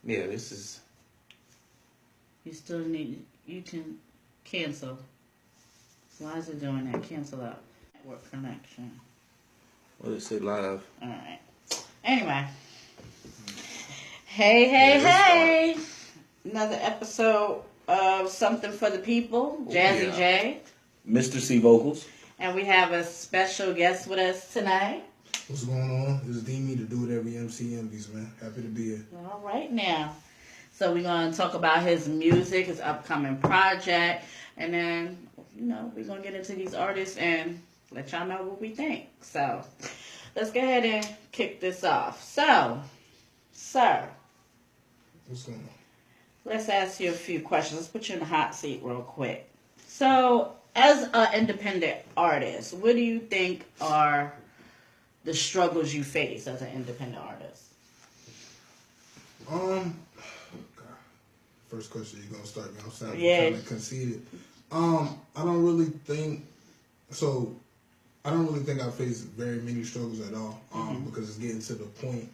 Yeah, this is. You still need. You can cancel. Why is it doing that? Cancel out. Network connection. What did it say live? All right. Anyway. Hey. Another episode of Something for the People. Jazzy J. Mr. C Vocals. And we have a special guest with us tonight. What's going on? This is d.e.m.e to do whatever MC envies, man. Happy to be here. All right now. So we're going to talk about his music, his upcoming project, and then, we're going to get into these artists and let y'all know what we think. So let's go ahead and kick this off. So, sir. What's going on? Let's ask you a few questions. Let's put you in the hot seat real quick. So, as an independent artist, what do you think are the struggles you face as an independent artist? First question, you're gonna start me. I'm sounding kind of conceited. I don't really think I face very many struggles at all. Because it's getting to the point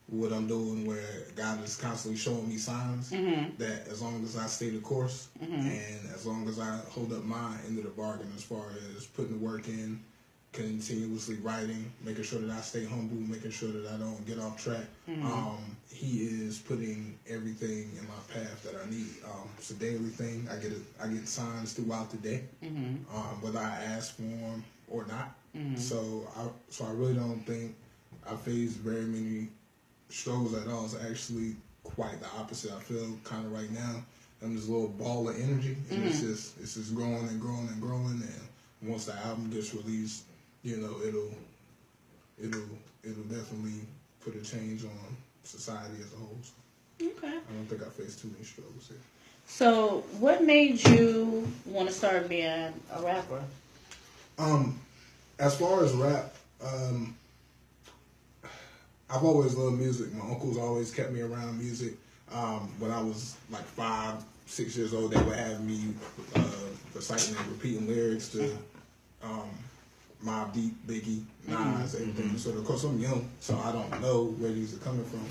what I'm doing where God is constantly showing me signs that as long as I stay the course and as long as I hold up my end of the bargain as far as putting the work in, continuously writing, making sure that I stay humble, making sure that I don't get off track. He is putting everything in my path that I need. It's a daily thing. I get signs throughout the day, whether I ask for them or not. So I really don't think I face very many struggles at all. It's actually quite the opposite. I feel kind of right now I'm this little ball of energy, and it's just growing and growing and growing. And once the album gets released, it'll definitely put a change on society as a whole. So Okay. I don't think I face too many struggles here. So, what made you want to start being a rapper? As far as rap, I've always loved music. My uncles always kept me around music. When I was like 5, 6 years old, they would have me reciting and repeating lyrics to Mobb Deep, Biggie, Nas, everything. So of course I'm young, so I don't know where these are coming from.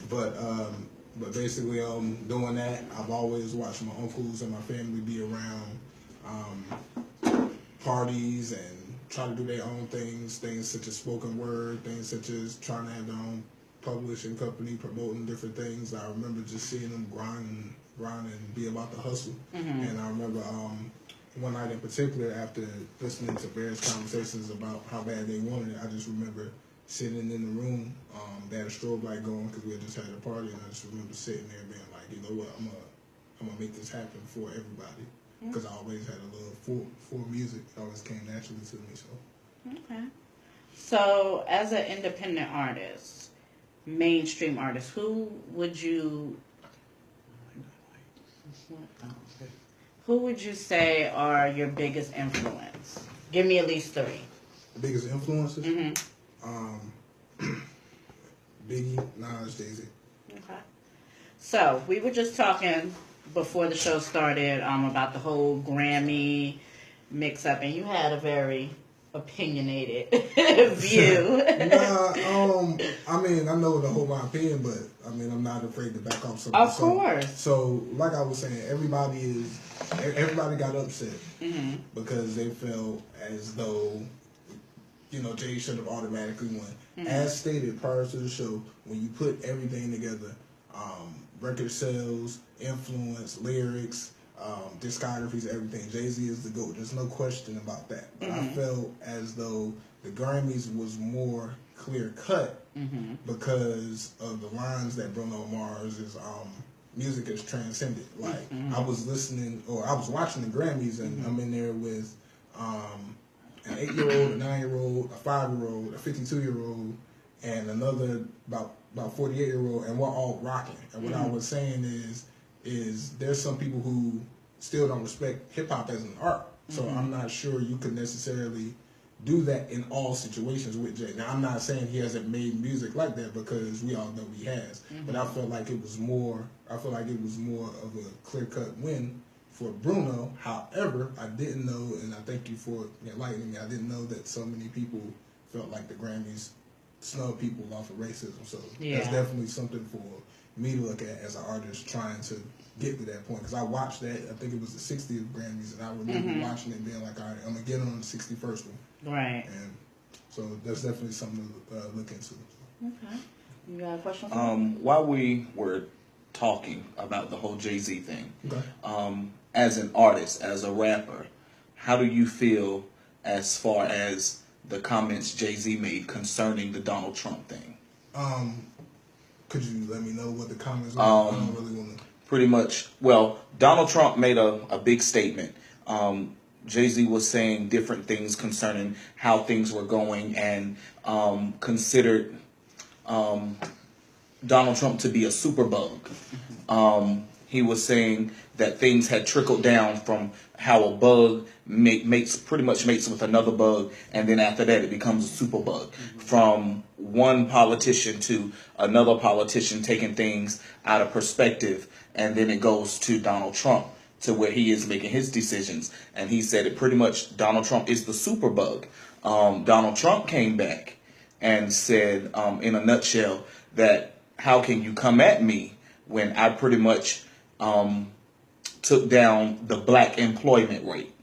But basically, doing that, I've always watched my uncles and my family be around parties and try to do their own things such as spoken word, things such as trying to have their own publishing company, promoting different things. I remember just seeing them grind and be about the hustle. And I remember one night in particular, after listening to various conversations about how bad they wanted it, I just remember sitting in the room. They had a strobe light going because we had just had a party, and I just remember sitting there being like, you know what, I'm gonna make this happen for everybody. Because I always had a love for music. It always came naturally to me. So. Okay. So, as an independent artist, mainstream artist, who would you say are your biggest influence? Give me at least 3. The biggest influences? Biggie, Nas, Jay-Z. Okay. So, we were just talking before the show started about the whole Grammy mix-up, and you had a very opinionated view. I mean, I know to hold my opinion, but I mean, I'm not afraid to back off something. Of course. So, like I was saying, everybody got upset because they felt as though, Jay should have automatically won. As stated prior to the show, when you put everything together, record sales, influence, lyrics, discographies, everything, Jay-Z is the GOAT. There's no question about that. But I felt as though the Grammys was more clear cut because of the lines that Bruno Mars' music has transcended. Like I was watching the Grammys, and I'm in there with an 8-year-old, a 9-year-old, a 5-year-old, a 52-year-old, and another about 48-year-old, and we're all rocking. And what I was saying is there's some people who still don't respect hip-hop as an art. So I'm not sure you could necessarily do that in all situations with Jay. Now, I'm not saying he hasn't made music like that, because we all know he has. But I felt like it was more of a clear-cut win for Bruno. However, I didn't know, and I thank you for enlightening me, I didn't know that so many people felt like the Grammys snub people off of racism. So Yeah. that's definitely something for me to look at as an artist trying to get to that point. Because I watched that, I think it was the 60th Grammys, and I remember watching it and being like, all right, I'm going to get on the 61st one. Right. And so that's definitely something to look into. Okay. You got a question for me? While we were talking about the whole Jay-Z thing, Okay. as an artist, as a rapper, how do you feel as far as the comments Jay-Z made concerning the Donald Trump thing? Could you let me know what the comments were? I don't really want to. Pretty much, well, Donald Trump made a big statement. Jay-Z was saying different things concerning how things were going and considered Donald Trump to be a superbug. He was saying that things had trickled down from how a bug mates with another bug, and then after that it becomes a superbug. From one politician to another politician taking things out of perspective, and then it goes to Donald Trump to where he is making his decisions. And he said it pretty much, Donald Trump is the superbug. Donald Trump came back and said, in a nutshell, that how can you come at me when I pretty much took down the black employment rate?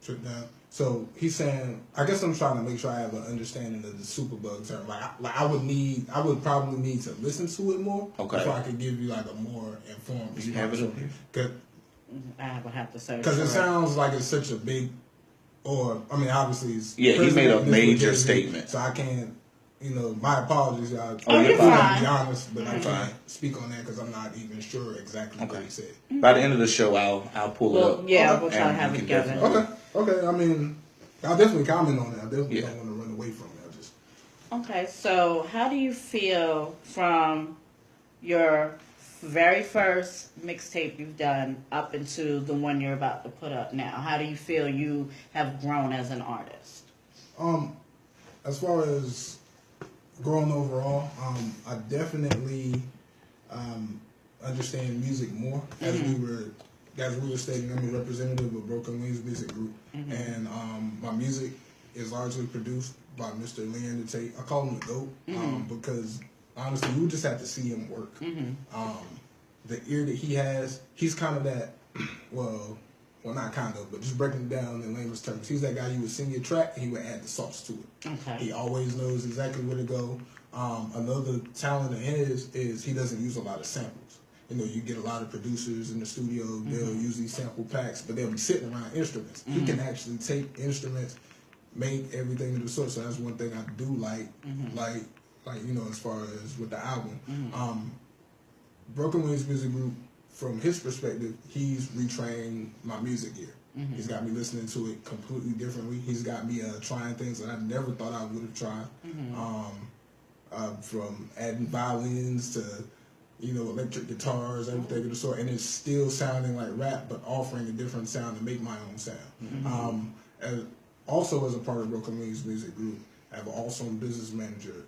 Took down. So he's saying, I guess I'm trying to make sure I have an understanding of the superbug term. I would probably need to listen to it more before I could give you like a more informed response. You have it up here? I would have to search. Because it sounds like it's such a big, obviously it's... Yeah, he made a major statement. So I can't, my apologies, y'all. You're fine. fine. To be honest, but I can't speak on that because I'm not even sure exactly what he said. By the end of the show, I'll pull it up. Yeah, we'll try to and have we it can together. definitely- Okay. I'll definitely comment on it. I definitely don't want to run away from it. Okay, so how do you feel from your very first mixtape you've done up into the one you're about to put up now? How do you feel you have grown as an artist? As far as growing overall, I definitely understand music more. As we were stating, I'm a representative of Broken Wings Music Group, and my music is largely produced by Mr. Leander Tate. I call him the GOAT because honestly, you just have to see him work. The ear that he has, he's kind of that, well, not kind of, but just breaking it down in layman's terms. He's that guy you would sing your track and he would add the sauce to it. Okay. He always knows exactly where to go. Another talent of his is he doesn't use a lot of samples. You get a lot of producers in the studio, they'll use these sample packs, but they'll be sitting around instruments. He can actually take instruments, make everything to the source. So that's one thing I do like, as far as with the album. Broken Wings Music Group, from his perspective, he's retrained my music ear. He's got me listening to it completely differently. He's got me trying things that I never thought I would have tried. From adding violins to, electric guitars, everything of the sort, and it's still sounding like rap, but offering a different sound to make my own sound. Also, as a part of Broken Wings Music Group, I have an awesome business manager,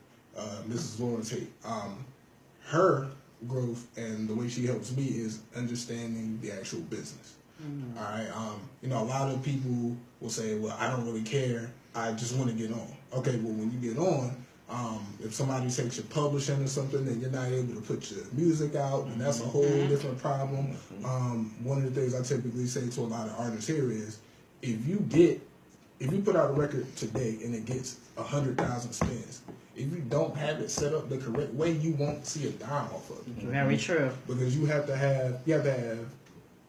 Mrs. Lauren Tate. Her growth and the way she helps me is understanding the actual business. All right. A lot of people will say, well, I don't really care. I just want to get on. Okay, well, when you get on, if somebody takes your publishing or something and you're not able to put your music out, and that's a whole different problem. One of the things I typically say to a lot of artists here is, if you put out a record today and it gets 100,000 spins, if you don't have it set up the correct way, you won't see a dime off of it. Very true. Because you have to have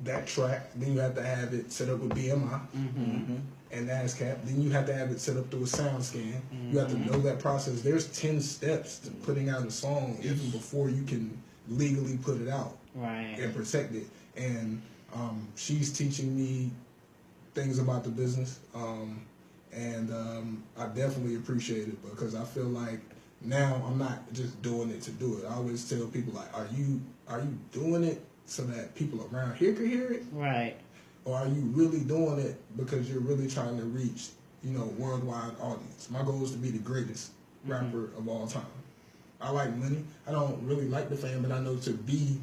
that track, then you have to have it set up with d.e.m.e and ASCAP, then you have to have it set up through a sound scan. You have to know that process. There's 10 steps to putting out a song even before you can legally put it out and protect it. And she's teaching me things about the business. And I definitely appreciate it because I feel like now I'm not just doing it to do it. I always tell people, like, are you doing it so that people around here can hear it? Right. Or are you really doing it because you're really trying to reach, worldwide audience? My goal is to be the greatest rapper of all time. I like money. I don't really like the fame, but I know to be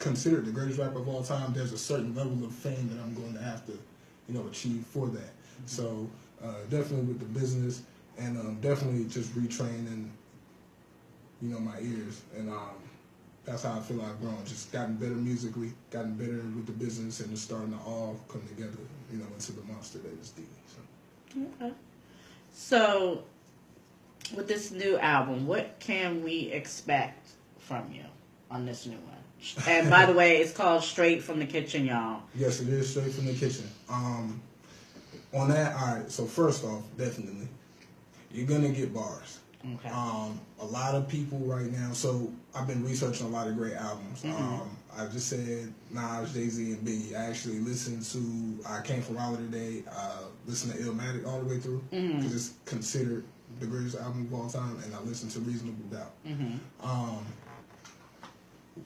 considered the greatest rapper of all time, there's a certain level of fame that I'm going to have to, achieve for that. So definitely with the business, and definitely just retraining, my ears, and that's how I feel I've grown. Just gotten better musically, gotten better with the business, and it's starting to all come together, into the monster that is D. So. Okay. So, with this new album, what can we expect from you on this new one? And by the way, it's called Straight from the Kitchen, y'all. Yes, it is Straight from the Kitchen. On that, all right. So first off, definitely, you're gonna get bars. Okay. A lot of people right now. So I've been researching a lot of great albums. I just said Nas, Jay-Z, and Biggie. I actually listened to. I came from Raleigh today. Listened to Illmatic all the way through because it's considered the greatest album of all time, and I listened to Reasonable Doubt.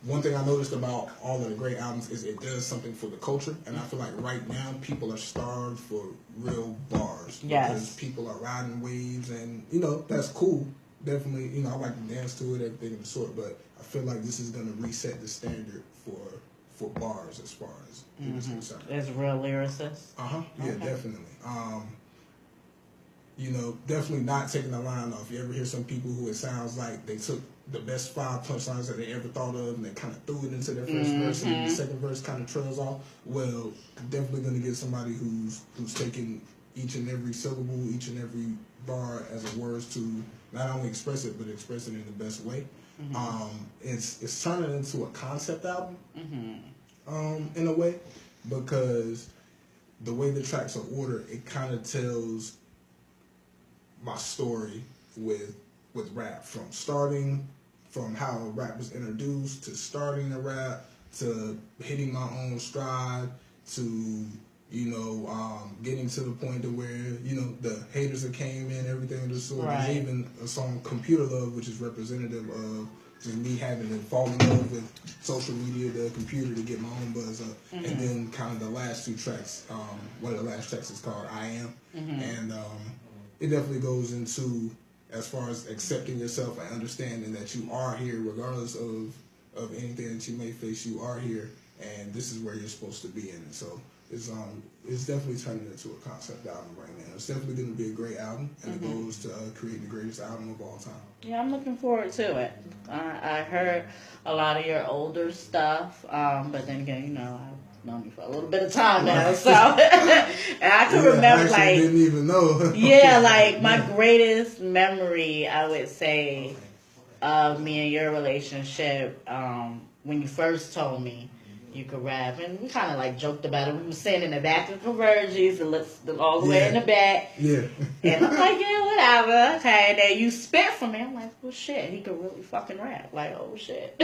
One thing I noticed about all of the great albums is it does something for the culture, and I feel like right now people are starved for real bars. Yes. Because people are riding waves, and that's cool. Definitely, I like to dance to it, everything of the sort. But I feel like this is going to reset the standard for bars as far as it's concerned. As real lyricists. Yeah, definitely. Definitely not taking the line off. You ever hear some people who it sounds like they took the best 5 punchlines that they ever thought of and they kind of threw it into their first verse and the second verse kind of trails off? Well, definitely going to get somebody who's taking each and every syllable, each and every bar as a words to not only express it, but express it in the best way. It's turning into a concept album in a way, because the way the tracks are ordered, it kind of tells my story with rap, from how rap was introduced to starting the rap to hitting my own stride to getting to the point to where the haters that came in, everything of the sort. Right. There's even a song Computer Love, which is representative of just me having to fall in love with social media, the computer, to get my own buzz up. And then kind of the last 2 tracks, one of the last tracks is called I Am, and it definitely goes into as far as accepting yourself and understanding that you are here regardless of anything that you may face. You are here, and this is where you're supposed to be in it. So it's definitely turning into a concept album right now. It's definitely going to be a great album, and the goal is to create the greatest album of all time. Yeah, I'm looking forward to it. I heard a lot of your older stuff, but then again, I've known you for a little bit of time now, so and I can remember I didn't even know. Yeah, like my greatest memory, I would say, of me and your relationship, when you first told me you could rap, and we kind of like joked about it. We were sitting in the back of Converges and listened all the way in the back. Yeah. And I'm like, yeah, whatever. Okay, and then you spit for me. I'm like, well, shit, he could really fucking rap. Like, oh, shit.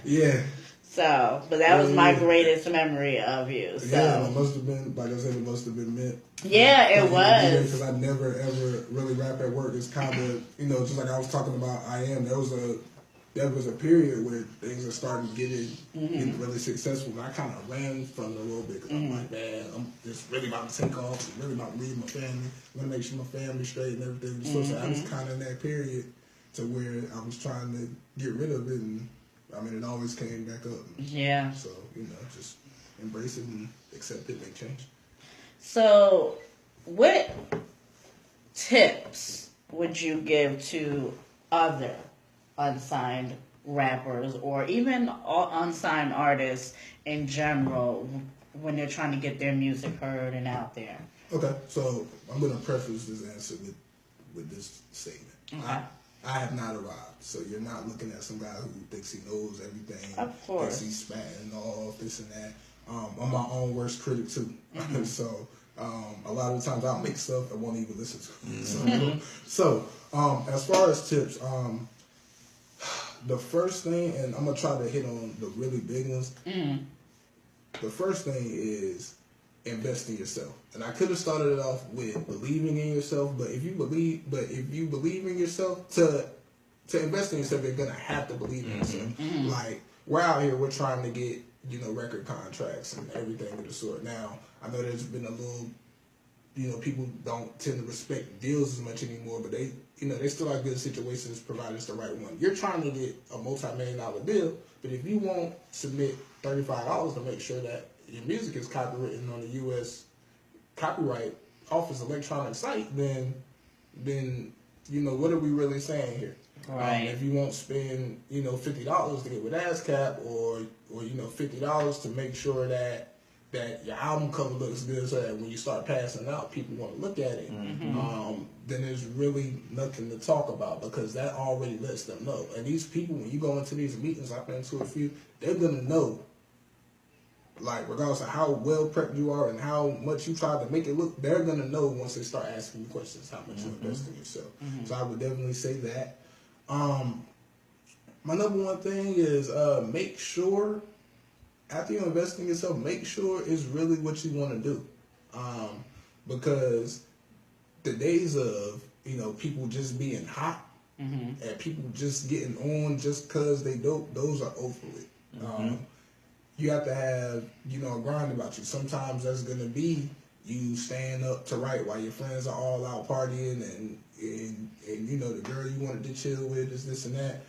Yeah. So, but that was my greatest memory of you. So. Yeah, it must have been, like I said, it must have been meant. Yeah, it was. Because I never, ever really rap at work. It's kind of, just like I was talking about I Am, there was a period where things are starting getting really successful. And I kind of ran from it a little bit because I'm like, man, I'm just really about to take off. I'm really about to leave my family. I'm going to make sure my family's straight and everything. So I was kind of in that period to where I was trying to get rid of it. And, it always came back up. Yeah. So, just embrace it and accept it, make change. So, what tips would you give to other unsigned rappers or even unsigned artists in general when they're trying to get their music heard and out there? Okay, so I'm going to preface this answer with this statement. Okay. I have not arrived, so you're not looking at some guy who thinks he knows everything. Of course. Thinks he's spatting off, this and that. I'm my own worst critic, too. So a lot of the times I'll make stuff I won't even listen to. So as far as tips, the first thing, and I'm going to try to hit on the really big ones. The first thing is invest in yourself. And I could have started it off with believing in yourself, but if you believe in yourself, to invest in yourself, you're gonna have to believe in yourself. Like, we're out here, we're trying to get, record contracts and everything of the sort. Now, I know there's been a little, people don't tend to respect deals as much anymore, but they still have good situations provided it's the right one. You're trying to get a multi-million-dollar deal, but if you won't submit $35 to make sure that your music is copywritten on the U.S. Copyright Office electronic site, then what are we really saying here? Right. If you won't spend, $50 to get with ASCAP or $50 to make sure that your album cover looks good so that when you start passing out, people want to look at it, then there's really nothing to talk about because that already lets them know. And these people, when you go into these meetings, I've been to a few, they're going to know, like, regardless of how well prepped you are and how much you try to make it look, they're going to know once they start asking you questions how much you invest in yourself. So I would definitely say that. My number one thing is make sure, after you invest in yourself, make sure it's really what you want to do. Because the days of, people just being hot and people just getting on just because they dope, those are over with. You have to have, a grind about you. Sometimes that's going to be you staying up to write while your friends are all out partying and the girl you wanted to chill with is this and that.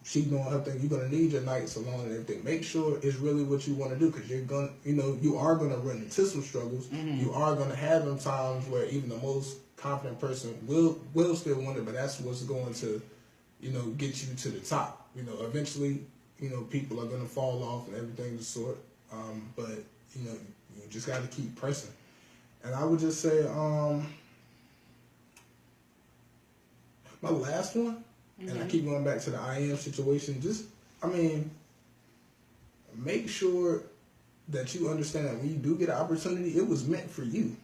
She doing her thing. You're going to need your nights alone and everything. Make sure it's really what you want to do because you're going to, you are going to run into some struggles. You are going to have them times where even the most confident person will still want it, but that's what's going to, get you to the top. Eventually, people are going to fall off and everything of the sort. But, you just got to keep pressing. And I would just say, my last one, and I keep going back to the I.am situation, make sure that you understand that when you do get an opportunity, it was meant for you.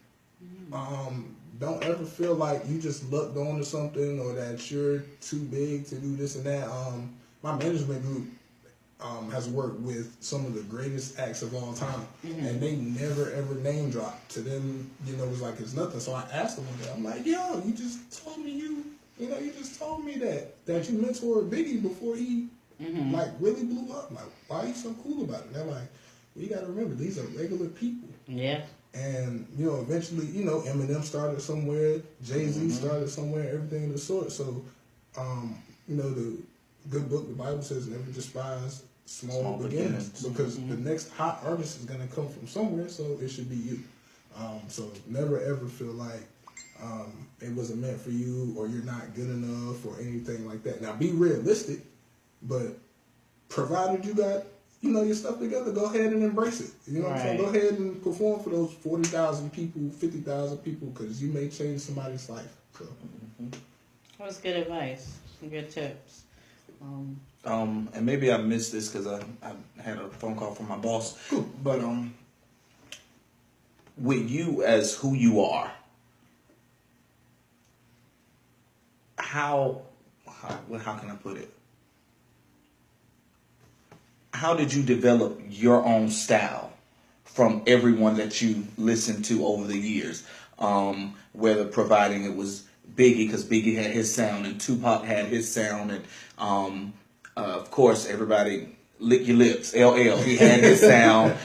Don't ever feel like you just lucked onto something or that you're too big to do this and that. My management group has worked with some of the greatest acts of all time, and they never ever name drop. To them, it was like it's nothing. So I asked them one day, I'm like, yo, you just told me you just told me that you mentored Biggie before he like really blew up. Like, why are you so cool about it? And they're like, well, you got to remember, these are regular people. Yeah. And eventually, Eminem started somewhere, Jay-Z started somewhere, everything of the sort. So, the good book, the Bible says, never despise small beginnings, because the next hot artist is going to come from somewhere, so it should be you. So never ever feel like it wasn't meant for you or you're not good enough or anything like that. Now be realistic, but provided you got your stuff together, go ahead and embrace it. You know what I'm saying? Go ahead and perform for those 40,000 people, 50,000 people, because you may change somebody's life. So. That's good advice. Some good tips. And maybe I missed this because I had a phone call from my boss. But with you as who you are, how can I put it? How did you develop your own style from everyone that you listened to over the years? Whether providing it was Biggie, because Biggie had his sound and Tupac had his sound, and of course everybody lick your lips. LL, he had his sound.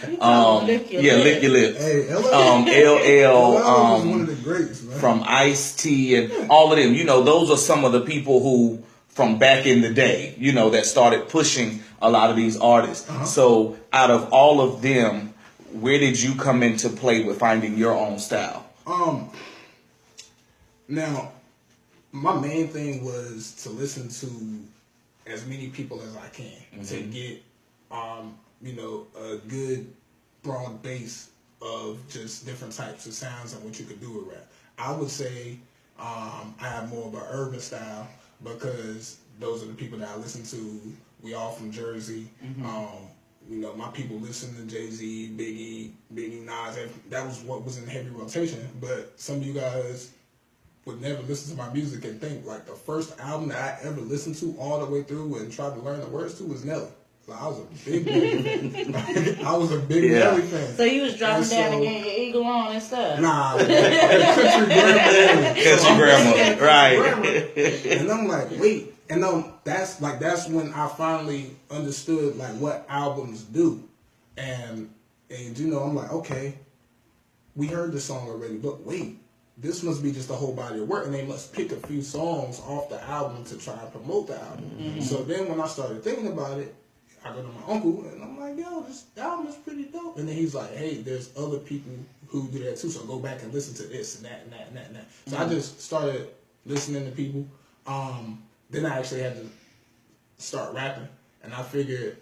Lick your lips. Hey, LL, was one of the greats, man. From Ice-T and all of them. Those are some of the people who, from back in the day, that started pushing a lot of these artists. So out of all of them, where did you come into play with finding your own style? Now, my main thing was to listen to as many people as I can to get, a good broad base of just different types of sounds and what you could do with rap. I would say I have more of an urban style because those are the people that I listen to. We all from Jersey. My people listen to Jay-Z, Biggie, Nas. That was what was in heavy rotation. But some of you guys would never listen to my music and think like the first album that I ever listened to all the way through and tried to learn the words to was Nelly. So I was a big Nelly fan. So you was dropping down and getting your eagle on and stuff. Nah, country grandma, right? And I'm like, wait. And that's when I finally understood like what albums do, and I'm like, okay, we heard this song already, but wait, this must be just a whole body of work, and they must pick a few songs off the album to try and promote the album. So then when I started thinking about it, I go to my uncle and I'm like, yo, this album is pretty dope. And then he's like, hey, there's other people who do that too, so go back and listen to this and that and that and that and that. So I just started listening to people. Then I actually had to start rapping, and I figured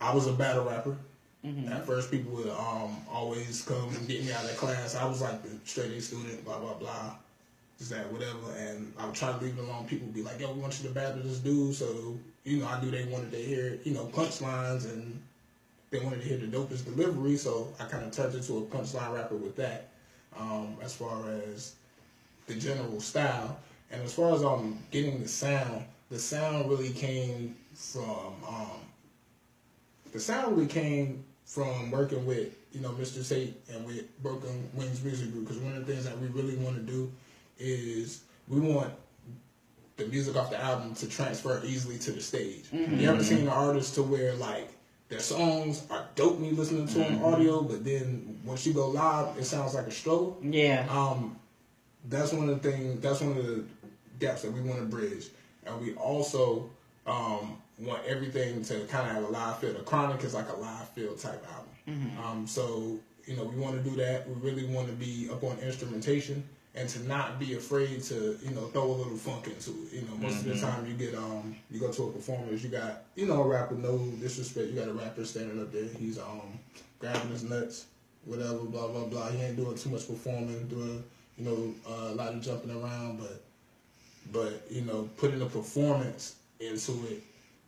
I was a battle rapper. At first, people would always come and get me out of class. I was like the straight A student, blah blah blah, just that whatever. And I would try to leave it alone. People would be like, "Yo, we want you to battle this dude." So I knew they wanted to hear punchlines, and they wanted to hear the dopest delivery. So I kind of turned into a punchline rapper with that. As far as the general style, and as far as getting the sound really came from working with Mr. Tate and with Broken Wings Music Group, because one of the things that we really want to do is we want the music off the album to transfer easily to the stage. You ever seen an artist to where like their songs are dope me listening to on audio, but then once you go live, it sounds like a struggle? Yeah. That's one of the gaps that we want to bridge. And we also want everything to kind of have a live feel. The Chronic is like a live feel type album. So, we want to do that. We really want to be up on instrumentation and to not be afraid to, throw a little funk into it. Most of the time you go to a performance, you got, a rapper, no disrespect, you got a rapper standing up there. He's grabbing his nuts, whatever, blah, blah, blah. He ain't doing too much performing, doing, a lot of jumping around, but putting a performance into it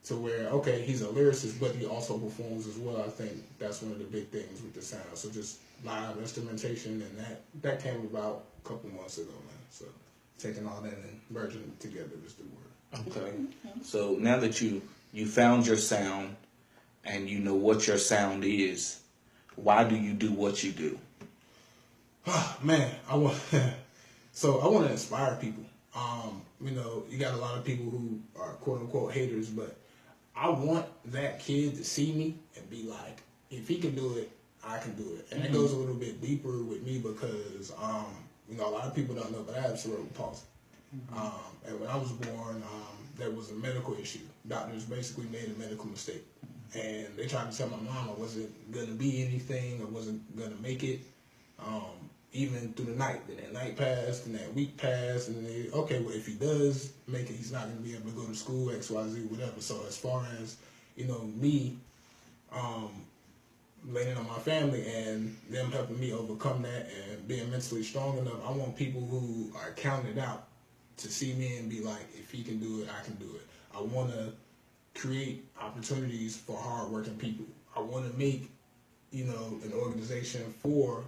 to where, okay, he's a lyricist, but he also performs as well. I think that's one of the big things with the sound. So just live instrumentation, and that came about a couple months ago, man. So taking all that and merging it together is the word. Okay. So now that you found your sound and you know what your sound is, why do you do what you do? Man, I want to inspire people. You got a lot of people who are quote unquote haters, but I want that kid to see me and be like, if he can do it, I can do it. And it goes a little bit deeper with me because, a lot of people don't know, but I have cerebral palsy. And when I was born, there was a medical issue. Doctors basically made a medical mistake. And they tried to tell my mom I wasn't going to be anything, I wasn't going to make it. Even through the night. Then that night passed, and that week passed, and then well, if he does make it, he's not going to be able to go to school, X, Y, Z, whatever. So as far as, me leaning on my family and them helping me overcome that and being mentally strong enough, I want people who are counted out to see me and be like, if he can do it, I can do it. I want to create opportunities for hardworking people. I want to make, an organization for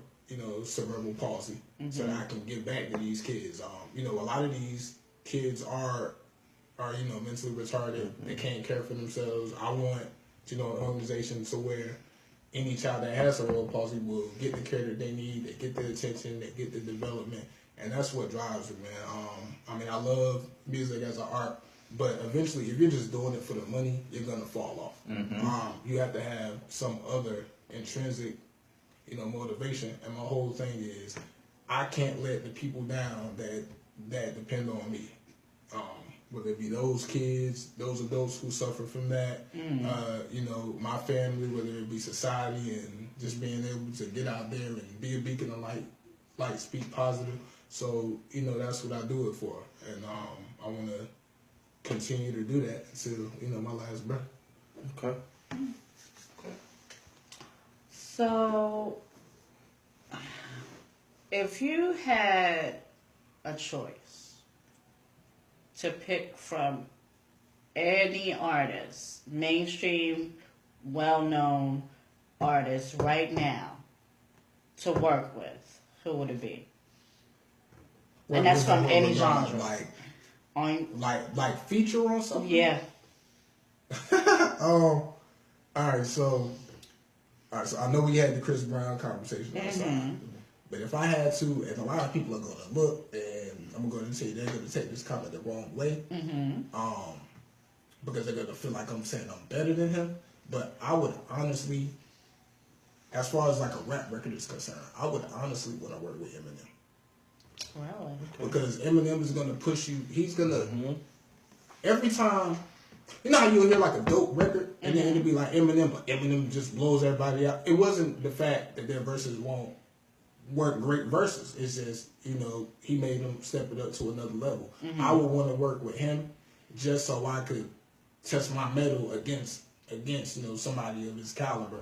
cerebral palsy, so that I can give back to these kids. A lot of these kids are mentally retarded. They can't care for themselves. I want, an organization to where any child that has cerebral palsy will get the care that they need, they get the attention, they get the development, and that's what drives it, man. I love music as an art, but eventually, if you're just doing it for the money, you're gonna fall off. You have to have some other intrinsic motivation, and my whole thing is I can't let the people down that depend on me. Whether it be those kids, those adults who suffer from that, my family, whether it be society, and just being able to get out there and be a beacon of light, speak positive. So, that's what I do it for. And I want to continue to do that until, my last breath. Okay. So, if you had a choice to pick from any artist, mainstream, well-known artist right now to work with, who would it be? And that's from any genre. Like feature on something? Yeah. All right, so I know we had the Chris Brown conversation outside, but if I had to, and a lot of people are going to look, and I'm going to tell you they're going to take this comment the wrong way, because they're going to feel like I'm saying I'm better than him. But I would honestly, as far as like a rap record is concerned, I would honestly want to work with Eminem. Really? Because Eminem is going to push you. He's going to, every time, you know how you'll hear like a dope record, and then it'll be like Eminem, but Eminem just blows everybody out. It wasn't the fact that their verses won't weren't great verses. It's just, you know, he made them step it up to another level. I would want to work with him just so I could test my mettle against you know, somebody of his caliber,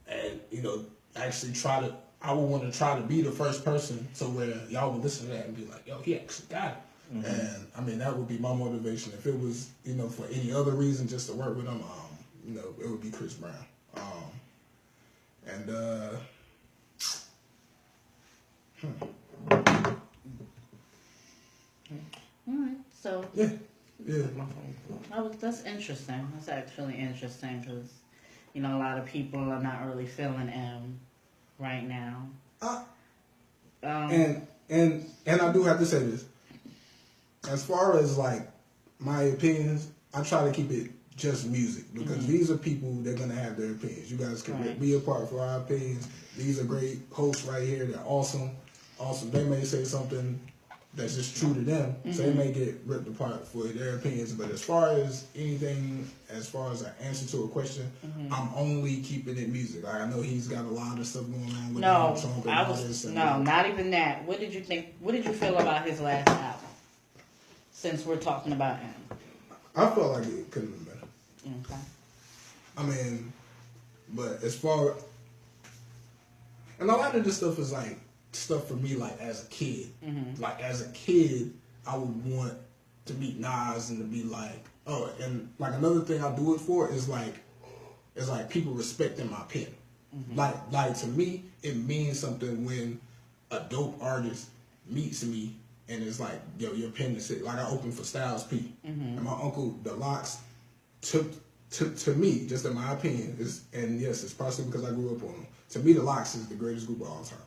and you know, actually I would want to try to be the first person to where y'all would listen to that and be like, yo, he actually got it. And I mean, that would be my motivation. If it was, you know, for any other reason, just to work with him, you know, it would be Chris Brown. All right, so Yeah. that's interesting. That's actually interesting because, you know, a lot of people are not really feeling M right now. And I do have to say this. As far as like my opinions, I try to keep it just music because these are people, they're gonna have their opinions. You guys can be a part for our opinions. These are great hosts right here. They're awesome. They may say something that's just true to them, so they may get ripped apart for their opinions. But as far as anything, as far as an answer to a question, I'm only keeping it music. Like, I know he's got a lot of stuff going on with not even that. What did you think? What did you feel about his last album? Since we're talking about him, I felt like it couldn't have been better. Okay. I mean, but as far, and a lot of this stuff is like stuff for me, like as a kid. Like as a kid, I would want to meet Nas and to be like, oh, and like another thing I do it for is like people respecting my pen. Like to me, it means something when a dope artist meets me and it's like, yo, your pen is sick. Like I opened for Styles P, and my uncle The Locks took to me, just in my opinion, and yes, it's partially because I grew up on them. To me, The Locks is the greatest group of all time.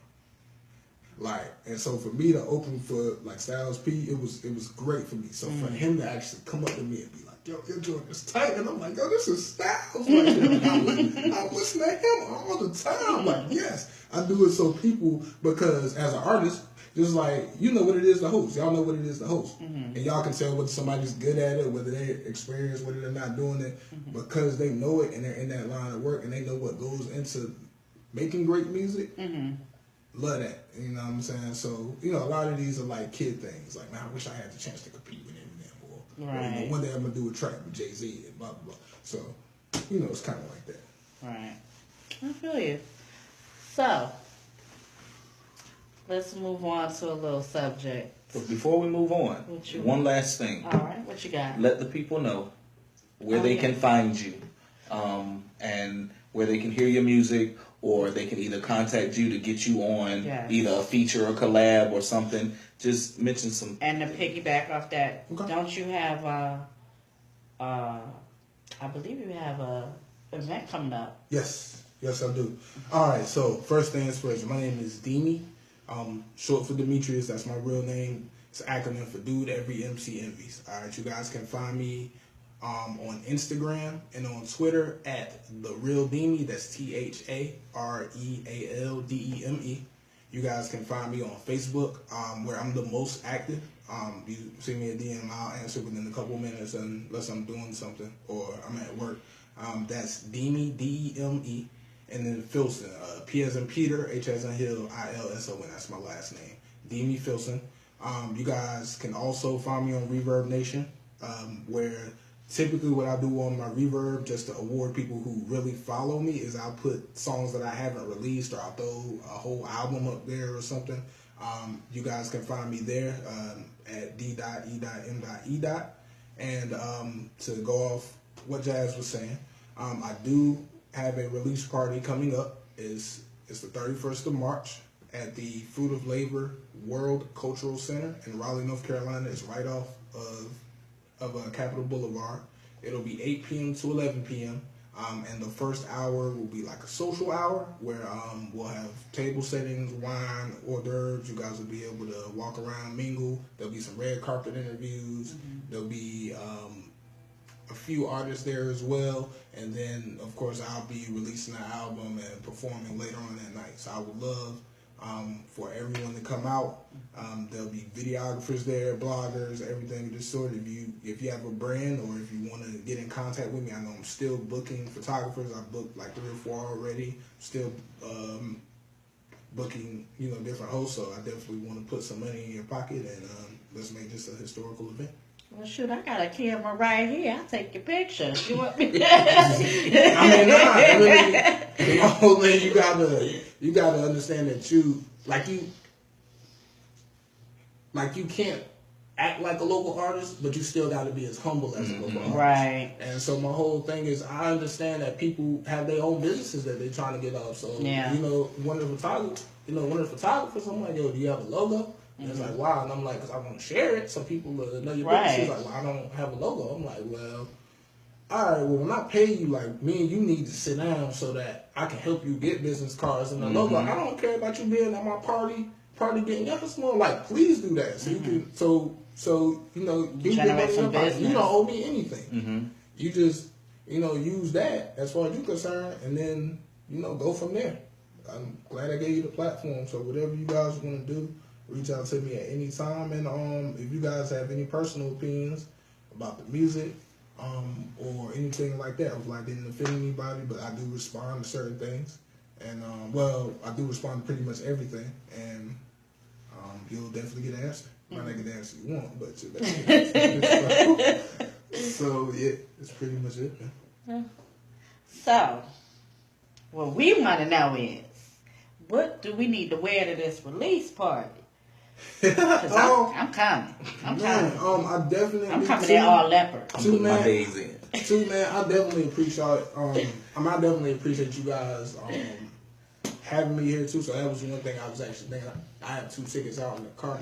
Like, and so for me to open for like Styles P, it was great for me. So for him to actually come up to me and be like, yo, your joint is tight, and I'm like, yo, this is Styles. Like, I listen to him all the time. Like, yes, I do it so people, because as an artist, just like, you know what it is to host. Y'all know what it is to host. And y'all can tell whether somebody's good at it, whether they're experienced, whether they're not doing it, because they know it and they're in that line of work and they know what goes into making great music. Love that. You know what I'm saying? So, you know, a lot of these are like kid things. Like, man, I wish I had the chance to compete with Eminem. Or you know, one day I'm going to do a track with Jay-Z and blah, blah, blah. So, you know, it's kind of like that. Right. I feel you. So, let's move on to a little subject. But before we move on, one last thing. All right, what you got? Let the people know where they can find you, and where they can hear your music, or they can either contact you to get you on either a feature or collab or something. Just mention some. And to piggyback off that, don't you have I believe you have a event coming up. Yes, I do. All right, so first things first. My name is d.e.m.e. Short for Demetrius. That's my real name. It's an acronym for Dude Every MC Envies. All right, you guys can find me on Instagram and on Twitter at The Real d.e.m.e. That's THAREALDEME. You guys can find me on Facebook, where I'm the most active. You send me a DM, I'll answer within a couple minutes unless I'm doing something or I'm at work. That's d.e.m.e, D-E-M-E. And then Filson, P as in Peter, H as in Hill, I-L-S-O-N. That's my last name. d.e.m.e Filson. You guys can also find me on Reverb Nation, where typically what I do on my Reverb, just to award people who really follow me, is I'll put songs that I haven't released, or I'll throw a whole album up there or something. You guys can find me there at d.e.m.e. And to go off what Jazz was saying, I do have a release party coming up. It's the 31st of March at the Fruit of Labor World Cultural Center in Raleigh, North Carolina. It's right off of Capitol Boulevard. It'll be 8 p.m. to 11 p.m. And the first hour will be like a social hour where we'll have table settings, wine, hors d'oeuvres. You guys will be able to walk around, mingle. There'll be some red carpet interviews. There'll be a few artists there as well, and then of course I'll be releasing an album and performing later on that night. So I would love for everyone to come out. There'll be videographers there, bloggers, everything of this sort. If you have a brand or if you want to get in contact with me, I know I'm still booking photographers. I've booked like 3 or 4 already. Still booking, you know, different hosts. So I definitely want to put some money in your pocket and let's make this a historical event. Well, shoot, I got a camera right here. I'll take your picture. You want me? I mean, nah, really, the whole thing, you gotta understand that you can't act like a local artist, but you still got to be as humble as a local artist. Right. And so my whole thing is, I understand that people have their own businesses that they're trying to get up. So, you know, one of the photographers, I'm like, yo, do you have a logo? And it's like, wow. And I'm like, because I want to share it so people know your business. He's like, well, I don't have a logo. I'm like, well, all right, well, when I pay you, like, me and you need to sit down so that I can help you get business cards and the logo. I don't care about you being at my party getting up this morning. Like, please do that. So you can, so you know, you generate some business. You don't owe me anything. You just, you know, use that as far as you're concerned, and then, you know, go from there. I'm glad I gave you the platform. So whatever you guys want to do, reach out to me at any time. And if you guys have any personal opinions about the music, or anything like that, I didn't offend anybody, but I do respond to certain things. And well, I do respond to pretty much everything, and you'll definitely get an answer. Might not get the answer you want, but you'll definitely get an answer. So yeah, that's pretty much it, man. So, what we want to know is, what do we need to wear to this release party? Cause I'm coming. I'm coming. I definitely. I'm coming there all leopard. I'm putting my days in. I definitely appreciate. I definitely appreciate you guys having me here too. So that was one thing I was actually thinking. I have 2 tickets out in the car,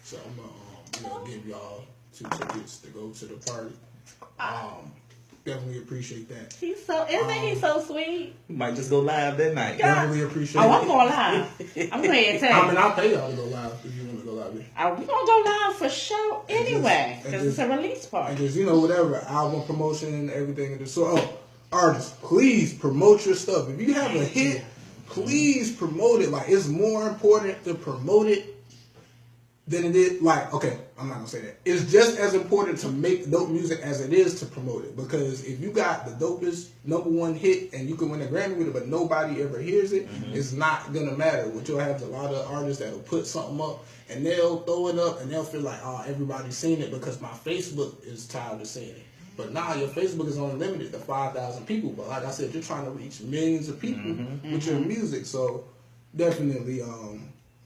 so I'm gonna give y'all 2 tickets to go to the party. Definitely appreciate that. Isn't he so sweet? We might just go live that night. Definitely appreciate it. I'm going live. I'm going to tell you. I mean, I'll pay y'all to go live if you want to go live. We're going to go live for sure anyway, because it's a release party. And just, you know, whatever, album promotion and everything. And so, artists, please promote your stuff. If you have a hit, please promote it. Like, it's more important to promote it than it is, like, okay, I'm not gonna say that. It's just as important to make dope music as it is to promote it. Because if you got the dopest #1 hit and you can win a Grammy with it, but nobody ever hears it, it's not gonna matter. What you'll have is a lot of artists that'll put something up and they'll throw it up and they'll feel like, oh, everybody's seen it because my Facebook is tired of seeing it. But now your Facebook is only limited to 5,000 people. But like I said, you're trying to reach millions of people with your music. So definitely,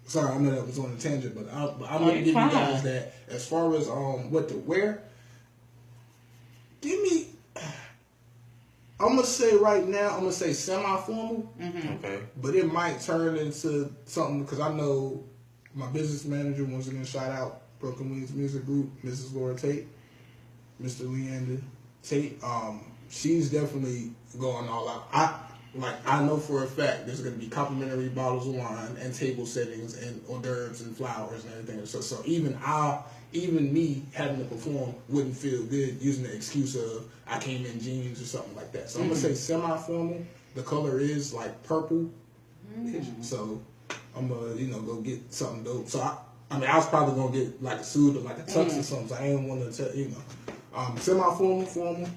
sorry, I know that was on a tangent, but I'm going to give you guys that as far as what to wear. Give me, I'm going to say right now, I'm going to say semi-formal. Okay. But it might turn into something, because I know my business manager, once again, shout out Broken Wings Music Group, Mrs. Laura Tate, Mr. Leander Tate. She's definitely going all out. I know for a fact there's going to be complimentary bottles of wine and table settings and hors d'oeuvres and flowers and everything. So even me having to perform wouldn't feel good using the excuse of I came in jeans or something like that. So I'm going to say semi-formal. The color is like purple. So I'm going to, go get something dope. So I was probably going to get like a suit or like a tux or something. So I ain't want to tell, semi-formal, formal.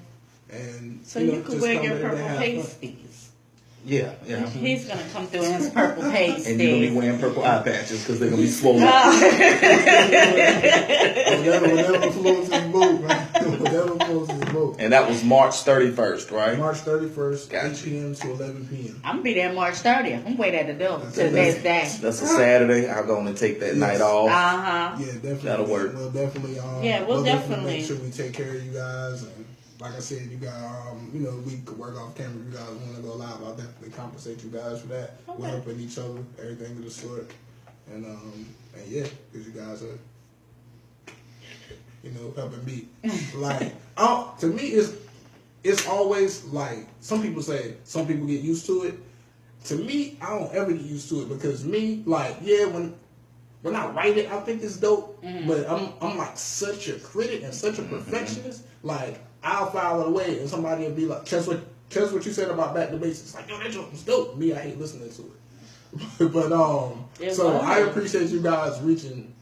And, so you could wear your purple pasties. Yeah. He's going to come through in his purple pasties. And you're going to be wearing purple eye patches because they're going to be swollen. Whatever floats his boat, man. Whatever floats his boat. And that was March 31st, right? March 31st, Gotcha. 8 p.m. to 11 p.m. I'm going to be there March 30th. I'm waiting at the door to the next day. That's a Saturday. I'm going to take that night off. Uh-huh. Yeah, definitely. That'll work. We'll definitely, we'll definitely make sure we take care of you guys. And like I said, you got, we could work off camera. If you guys want to go live, I'll definitely compensate you guys for that. Okay. We're helping each other, everything of the sort. And yeah, because you guys are, helping me. Like, to me, it's always like, some people say, some people get used to it. To me, I don't ever get used to it because me, like, when I write it, I think it's dope. But I'm like such a critic and such a perfectionist. Like, I'll file it away and somebody will be like, just what you said about Back to Basics. Like, yo, that joke was dope. Me, I hate listening to it. But so I appreciate you guys reaching,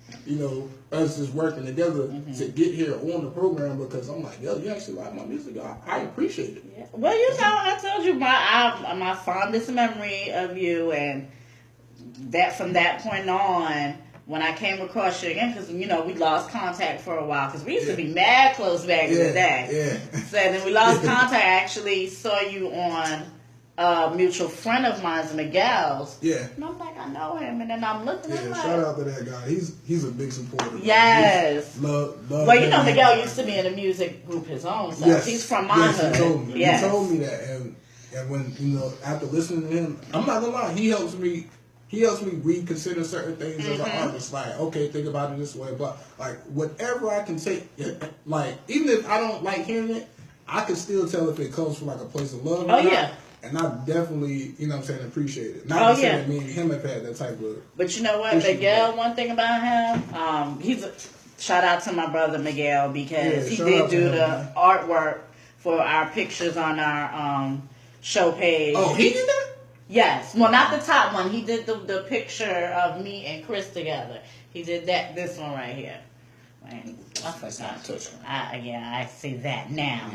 us just working together to get here on the program, because I'm like, yo, you actually like my music. I appreciate it. Yeah. Well, I told you my fondest memory of you, and that from that point on, when I came across you again, because we lost contact for a while, because we used to be mad close back in the day. Yeah. So then we lost contact. I actually saw you on a mutual friend of mine's, Miguel's. Yeah. And I'm like, I know him, and then I'm looking. I'm like, shout out to that guy. He's a big supporter. Yes. Love well, Miguel used to be in a music group his own. So he's from my hood. He told me. Yes. He told me that, and when after listening to him, I'm not gonna lie, he helps me reconsider certain things as an artist. Like, okay, think about it this way. But like, whatever I can take, like, even if I don't like hearing it, I can still tell if it comes from like a place of love. Oh yeah. And I definitely, appreciate it. Not to say that me and him have had that type of. But you know what, Miguel? One thing about him, he's a shout out to my brother Miguel, because he did do the artwork for our pictures on our show page. Oh, he did that? Yes. Well, not the top one. He did the picture of me and Chris together. He did this one right here. That's not touching. I see that now.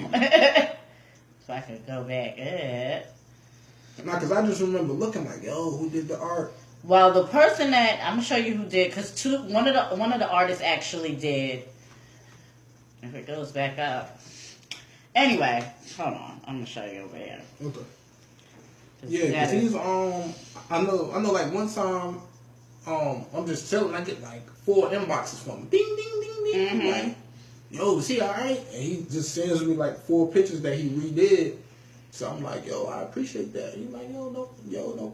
So I could go back up. No, because I just remember looking like, yo, who did the art? Well, the person that I'm gonna show you who did, because one of the artists actually did. If it goes back up. Anyway, hold on. I'm gonna show you over here. Okay. Yeah, because he's I know. Like one time, I'm just chilling. I get like 4 inboxes from him. Ding, ding, ding, ding. Mm-hmm. Like, yo, is he all right? And he just sends me like 4 pictures that he redid. So I'm like, yo, I appreciate that. He's like, no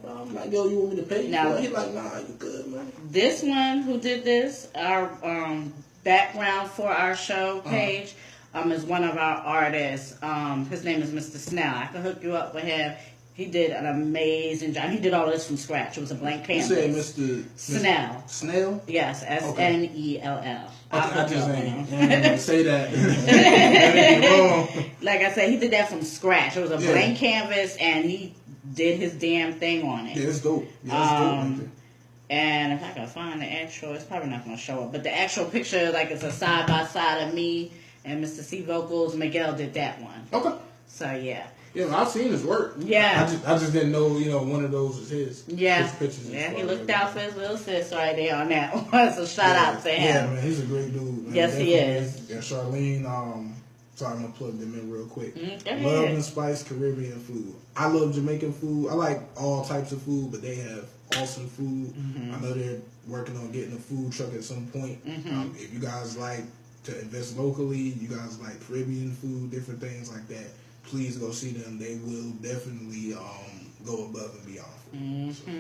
problem. I'm like, yo, you want me to pay you for it? He's like, nah, you good, man. This one who did this, our background for our show page, is one of our artists. His name is Mr. Snell. I can hook you up with him. He did an amazing job. He did all this from scratch. It was a blank canvas. You said Mr. Snell. Snell? Yes, Snell. Okay, I just ain't say that. Like I said, he did that from scratch. It was a blank canvas, and he did his damn thing on it. Yeah, it's dope. Yeah, it's dope right there. And if I can find the actual, it's probably not going to show up, but the actual picture, like, it's a side-by-side of me and Mr. C Vocals. Miguel did that one. Okay. So, yeah. Yeah, I've seen his work. Yeah. I just didn't know, one of those was his. Yeah. His pictures. Yeah, he looked out for his little sis right there on that one. So shout out to him. Yeah, man, he's a great dude. Man. Yes, he is. Yeah, Charlene, sorry, I'm going to plug them in real quick. Go Love ahead. and Spice Caribbean food. I love Jamaican food. I like all types of food, but they have awesome food. I know they're working on getting a food truck at some point. If you guys like to invest locally, you guys like Caribbean food, different things like that, please go see them. They will definitely go above and beyond. So,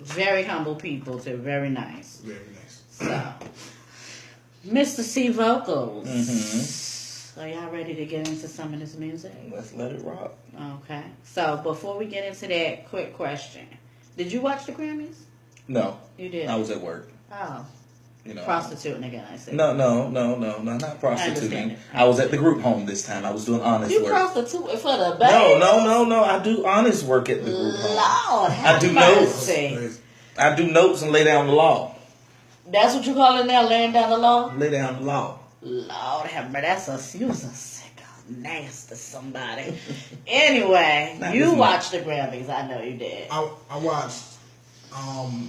Very humble people, too. Very nice. very nice. So, Mr. C Vocals. So y'all ready to get into some of this music? Let's let it rock. Okay. So before we get into that, quick question. Did you watch the Grammys? No. You did? I was at work. Oh. You know. Prostituting again, I said. No, not prostituting. I was at the group home this time. I was doing honest You work. prostituting for the baby? No. I do honest work at the group home. Lord, I do mercy. notes. I do notes and lay down the law. That's what you call it now, laying down the law? Lay down the law. Lord have mercy, you was a sick, nasty somebody. Anyway, you watched the Grammys. I know you did. I watched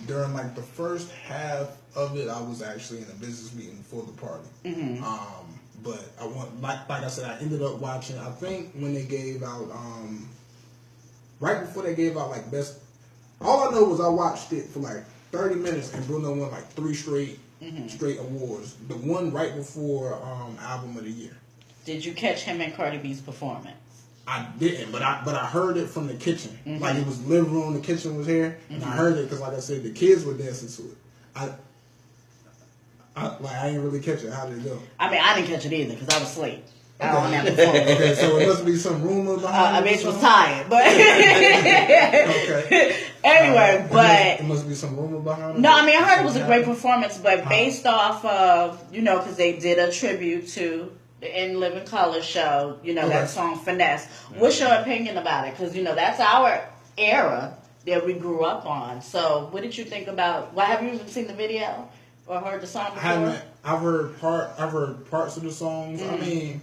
during like the first half of it. I was actually in a business meeting for the party. But I want like I said, I ended up watching. I think when they gave out right before they gave out like best. All I know was I watched it for like 30 minutes and Bruno won like 3 straight awards. The one right before album of the year. Did you catch him and Cardi B's performance? I didn't, but I heard it from the kitchen. Like it was living room, the kitchen was here, and I heard it because, like I said, the kids were dancing to it. I didn't really catch it. How did it go? I mean, I didn't catch it either because I was asleep. Okay. On that performance. Okay, so it must be some rumor behind it. I was tired, but Okay. Anyway, but it must be some rumor behind it. no, I mean, I heard it was a great performance, but based off of because they did a tribute to the In Living Color show, that song Finesse. What's your opinion about it? Because that's our era that we grew up on. So, what did you think about? Well, have you even seen the video or heard the song before? I haven't. I've heard parts of the songs. I mean,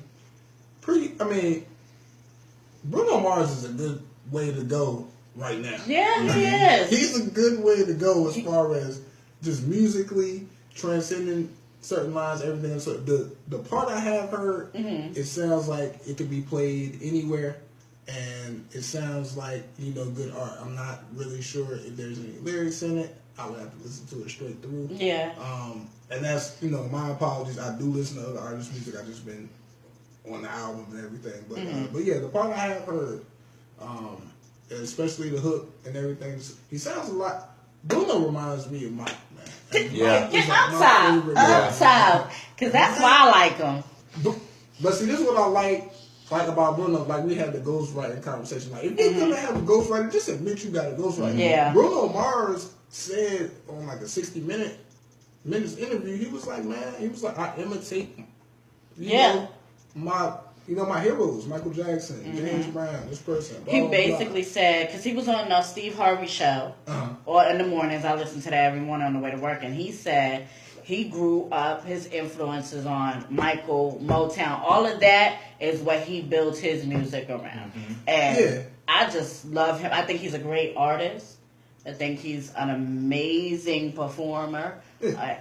Bruno Mars is a good way to go right now. Yeah, he is. He's a good way to go as far as just musically transcending certain lines, everything. So the part I have heard, it sounds like it could be played anywhere, and it sounds like good art. I'm not really sure if there's any lyrics in it. I would have to listen to it straight through. Yeah. And that's my apologies. I do listen to other artists' music. I just been on the album and everything, but yeah, the part I have heard, especially the hook and everything, he sounds a lot. Bruno reminds me of Mike, man. Yeah. Get upside, because that's why I like him. But see, this is what I like about Bruno. Like, we had the ghostwriting conversation. Like, if you're gonna have a ghostwriter, just admit you got a ghostwriter. Yeah. Bruno Mars said on like a 60 minutes interview, he was like, I imitate, my heroes, Michael Jackson, James Brown, this person. Blah, He basically said, because he was on Steve Harvey show, or in the mornings, I listen to that every morning on the way to work, and he said he grew up, his influences on Michael, Motown, all of that is what he built his music around. And I just love him. I think he's a great artist. I think he's an amazing performer,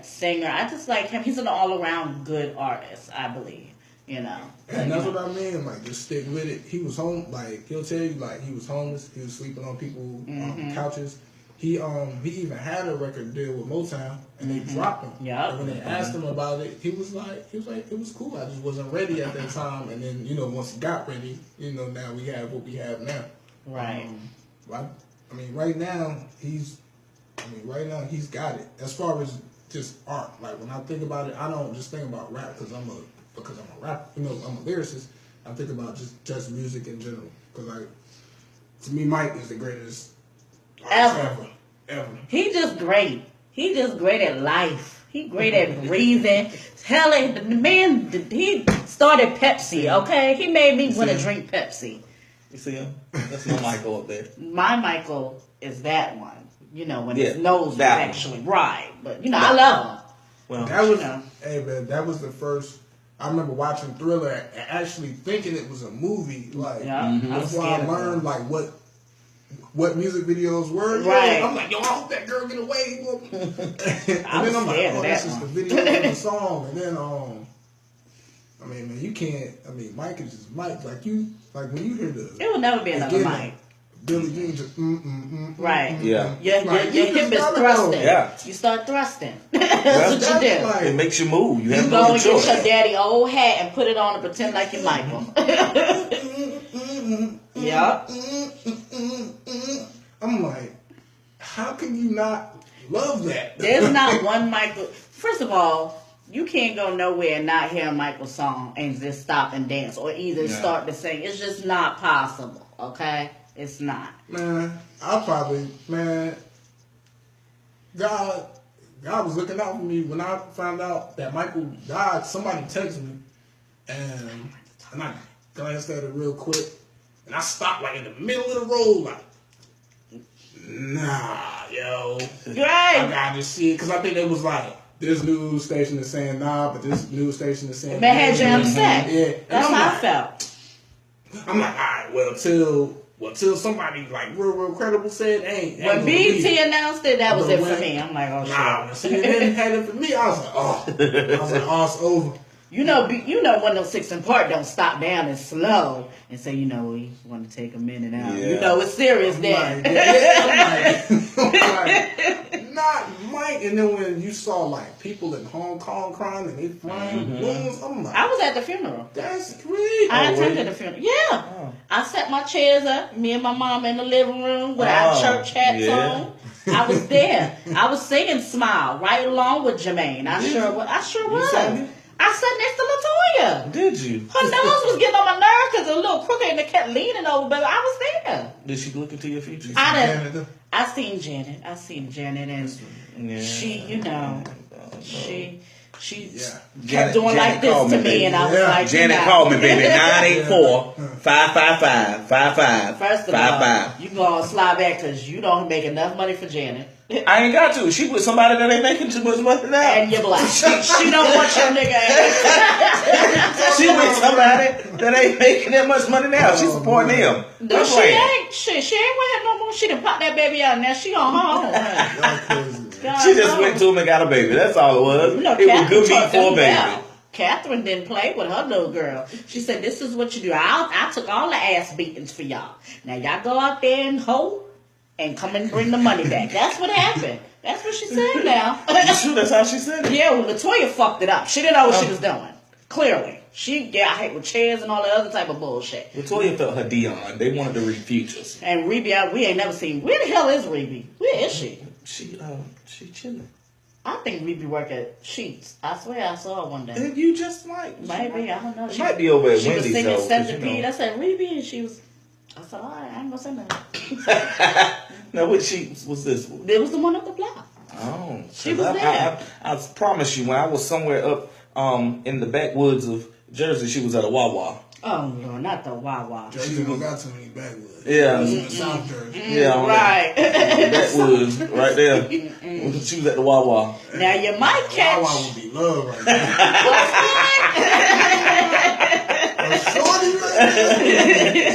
singer. I just like him. He's an all-around good artist, I believe. And that's what I mean. Like, just stick with it. He was home. Like, he'll tell you, like, he was homeless. He was sleeping on people's couches. He even had a record deal with Motown, and they dropped him. Yeah. And when they asked him about it, he was like, it was cool. I just wasn't ready at that time. And then once he got ready, now we have what we have now. Right. Right now he's got it. As far as just art, like when I think about it, I don't just think about rap because I'm a rapper. I'm a lyricist. I think about just music in general. Because to me, Mike is the greatest artist ever. He just great. He just great at life. He great at breathing. Hell, the man, he started Pepsi. Okay, he made me want to drink Pepsi. You see him? That's my Michael up there. My Michael is that one. When his nose was that actually right. But I love him. Well, that was hey man, that was the first. I remember watching Thriller and actually thinking it was a movie. Like that's why I learned like what music videos were. Right. I'm like, I hope that girl get away. And then I'm like, this is the video of the song. And then man, you can't. Mike is just Mike. Like when you hear it will never be another Mike. Billie Jean just right. Yeah. Your hip is thrusting. Yeah. You start thrusting. That's what you do. Like, it makes you move. You have go no and choice. get your daddy old hat and put it on and pretend like you're Michael. Yep. I'm like, how can you not love that? There's not one Michael. First of all, you can't go nowhere and not hear a Michael song and just stop and dance or either start to sing. It's just not possible. Okay. It's not. Man, God was looking out for me when I found out that Michael died. Somebody texted me, and I glanced at it real quick, and I stopped like in the middle of the road, like, nah, yo, I gotta see it, because I think it was like, this news station is saying nah, but this news station is saying that had you upset. Yeah, that's how I felt. I'm like, all right, well, till somebody like real credible said, ain't when BET announced it, that was it for me. I'm like, oh shit. Nah, CNN had it for me. I was like, it's over. You know, when those 6 in part don't stop down and slow and say, we want to take a minute out. Yeah. It's serious then. I'm like, not Mike. And then when you saw like people in Hong Kong crying and they flying balloons, I'm like, I was at the funeral. That's great. I attended the funeral. Yeah. Oh. I set my chairs up, me and my mom in the living room with our church hats on. I was there. I was singing Smile right along with Jermaine. I sure was. I sat next to LaToya. Did you? Her nose was getting on my nerves because it was a little crooked and it kept leaning over, but I was there. Did she look into your future? I seen Janet. And she, She kept Janet- doing like Janet this called to me, me, baby. and I was Yeah. like, Janet nah. called me, baby. 984-555-5555. First of all, you gonna slide back because you don't make enough money for Janet. I ain't got to. She with somebody that ain't making too much money now. And you're black. She don't want your nigga ass. She with somebody that ain't making that much money now. She supporting him. No, she ain't with him no more. She done popped that baby out and now she on her own. Y'all crazy. God She just knows. went to him and got a baby. That's all it was. You know, It was Catherine good meat taught for a them baby. well. Catherine didn't play with her little girl. She said, this is what you do. I took all the ass beatings for y'all. Now y'all go out there and hoe and come and bring the money back. That's what happened. That's what she said now. You sure that's how she said it? Yeah, well, Latoya fucked it up. She didn't know what she was doing. Clearly. She got hit with chairs and all that other type of bullshit. Latoya felt her d.e.m.e. They wanted to read futures. And Reby, we ain't never seen. Where the hell is Reby? Where is she? She chilling. I think Reby work at Sheets. I swear I saw her one day. And you just might. Maybe, I don't know. She might be over at She was Wendy's, singing though, 'cause, Centipede. I said, Reby, and she was... I said, all right, I ain't gonna say nothing. Now, which Sheets was this one? It was the one up the block. Oh. She was I, there. I promise you, when I was somewhere up in the backwoods of Jersey, she was at a Wawa. Oh, Lord, not the Wawa. Jersey don't got too many backwoods. Yeah. It was in South Jersey. Yeah, on Right. that was right there. She was at the Wawa. Now, you might catch... Wawa would be love right now. Shorty right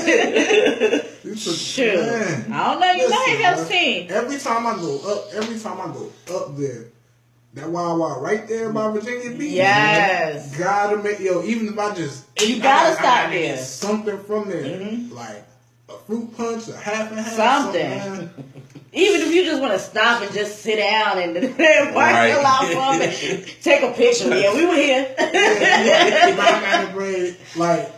there. Shoot. Man. I don't know, you might have bro. seen. Every time I go up there, that Wawa right there by Virginia Beach. Yes. Man, gotta make even if I just You gotta stop I gotta there. get something from there, like a fruit punch, a half and half, Something. man. Even if you just want to stop and just sit down and wipe Right. your mouth off and take a picture. Yeah, we were here. I gotta bring like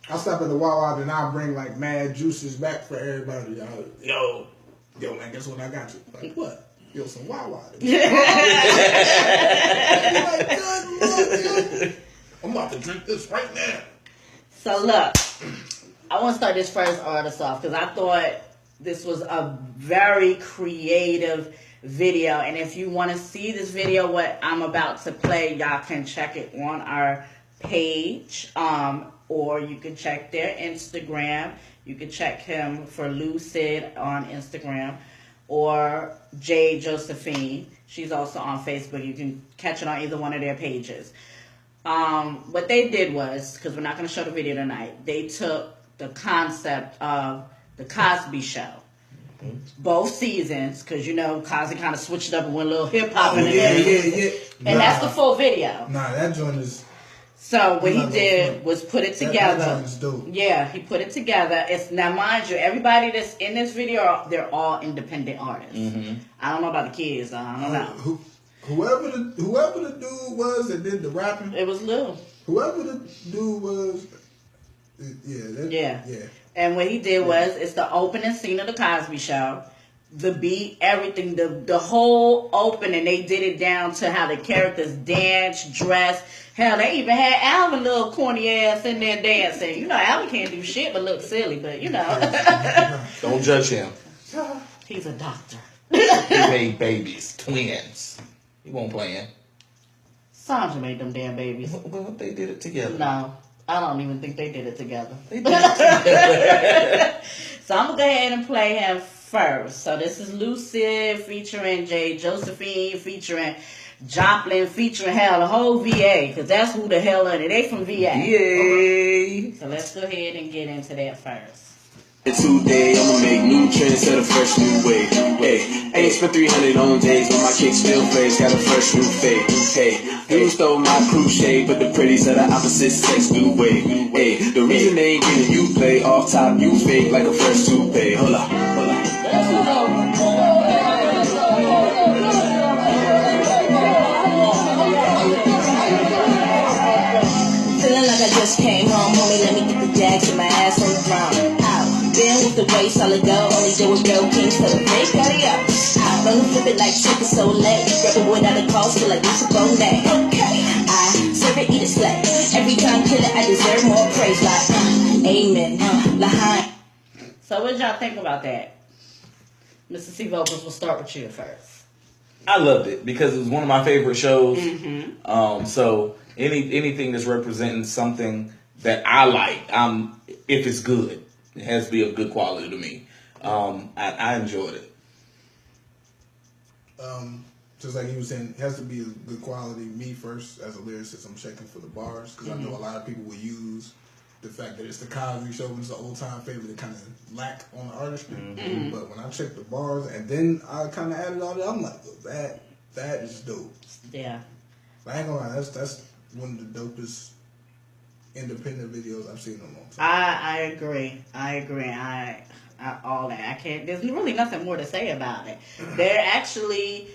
I stop at the Wawa and I bring like mad juices back for everybody. Yo, man, guess what I got you? Like what? Yo, some Wawa. Like, good Lord, I'm about to drink this right now. So look, I want to start this first artist off because I thought this was a very creative video. And if you want to see this video, what I'm about to play, y'all can check it on our page. Or you can check their Instagram. You can check him for Lucid on Instagram. Or J. Josephine. She's also on Facebook. You can catch it on either one of their pages. What they did was, because we're not going to show the video tonight, they took the concept of the Cosby Show. Both seasons, because you know Cosby kind of switched up and went a little hip hop in it. Yeah. And that's the full video. Nah, that joint is. So what he did was put it together. That joint is dope. Yeah, he put it together. It's now, mind you, everybody that's in this video, they're all independent artists. I don't know about the kids. I don't know. Whoever the dude was that did the rapping, It was Lil. whoever the dude was, yeah. And what he did was, it's the opening scene of the Cosby Show. The beat, everything, the whole opening, they did it down to how the characters dance, dress. Hell, they even had Alvin little corny ass in there dancing. You know, Alvin can't do shit but look silly, but you know. Don't judge him. He's a doctor. He made babies, twins. He won't play in. Sandra made them damn babies. Well, they did it together. No, I don't even think they did it together. They did it together. So I'm going to go ahead and play him first. So this is Lucid featuring J. Josephine featuring Joplin featuring the whole VA, because that's who the hell are they? They from VA. Yay! So let's go ahead and get into that first. Today I'ma make new trends, set a fresh new way. Hey, ain't spent 300 on days, but my kick still plays, got a fresh new face. Hey, you stole my cruise shade, but the pretties of the opposite sex do way. Hey, the reason they ain't getting you play off top, you fake like a fresh toupee. Hold up. Feeling like I just came home, homie, let me get the jacks and my ass on the ground. Out, been with the way, solid go, only do with girl kings for the fake, got it up. Out, run flip it like chicken so late, grab it without a cost, feel like it's a bonnet. Okay, I serve it, eat it slay. Every time kill it, I deserve more praise, like, amen, Lahain. So what y'all think about that? Mr. C. Vocals, we'll start with you first. I loved it because it was one of my favorite shows. So anything that's representing something that I like, if it's good, it has to be of good quality to me. I enjoyed it. Just like he was saying, it has to be a good quality. Me first, as a lyricist, I'm checking for the bars because I know a lot of people will use the fact that it's the Cosby Show and it's an old time favorite to kind of lack on the artistry. But when I check the bars and then I kind of added all that, I'm like, well, that is dope. Yeah. I ain't gonna lie, that's one of the dopest independent videos I've seen in a long time. I agree. I all that. I can't. There's really nothing more to say about it. They're actually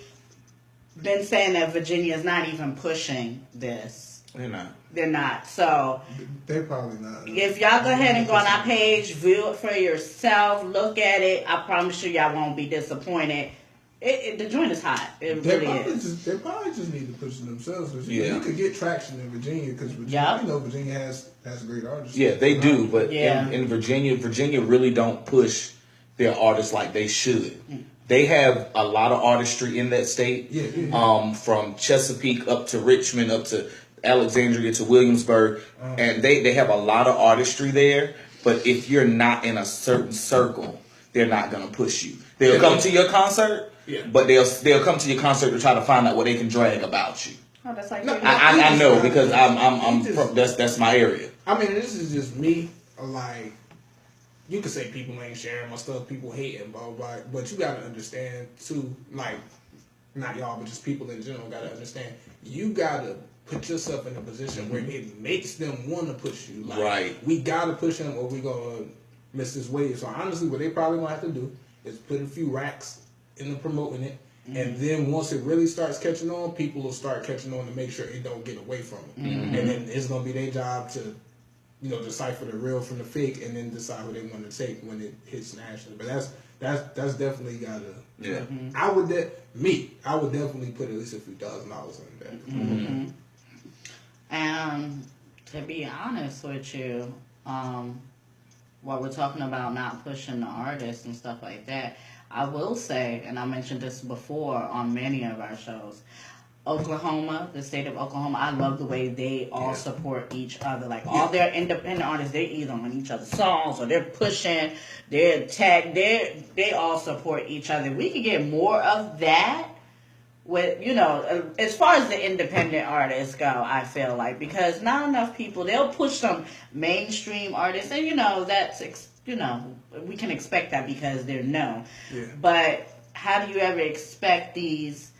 been saying that Virginia is not even pushing this. They're not. So they're probably not. If y'all go ahead and go on our page, view it for yourself, look at it. I promise you, y'all won't be disappointed. The joint is hot. It really is. They probably just need to push it themselves. Yeah. You could get traction in Virginia because Virginia, you know, Virginia has great artists. Yeah, they do, but in Virginia really don't push their artists like they should. They have a lot of artistry in that state. From Chesapeake up to Richmond, up to Alexandria to Williamsburg, and they have a lot of artistry there. But if you're not in a certain circle, they're not gonna push you. They'll come to your concert, but they'll come to your concert to try to find out what they can drag about you. Oh, that's like I know because that's my area. I mean, this is just me. Like, you could say people ain't sharing my stuff, people hating, blah, blah, but you gotta understand too, like, not y'all, but just people in general gotta understand, you gotta put yourself in a position where it makes them want to push you. Like, we gotta push them or we gonna miss this wave. So honestly, what they probably gonna have to do is put a few racks into promoting it, and then once it really starts catching on, people will start catching on to make sure it don't get away from it. And then it's gonna be their job to, you know, decipher the real from the fake, and then decide what they want to take when it hits national. But that's definitely gotta. I would definitely put at least a few $1,000 in that. And to be honest with you, while we're talking about not pushing the artists and stuff like that, I will say, and I mentioned this before on many of our shows, Oklahoma, the state of Oklahoma, I love the way they all support each other. Like, all their independent artists, they're either on each other's songs or they're pushing, they're tag, they all support each other. We could get more of that with, you know, as far as the independent artists go, I feel like, because not enough people, they'll push some mainstream artists, and, you know, that's, you know, we can expect that because they're known. But how do you ever expect these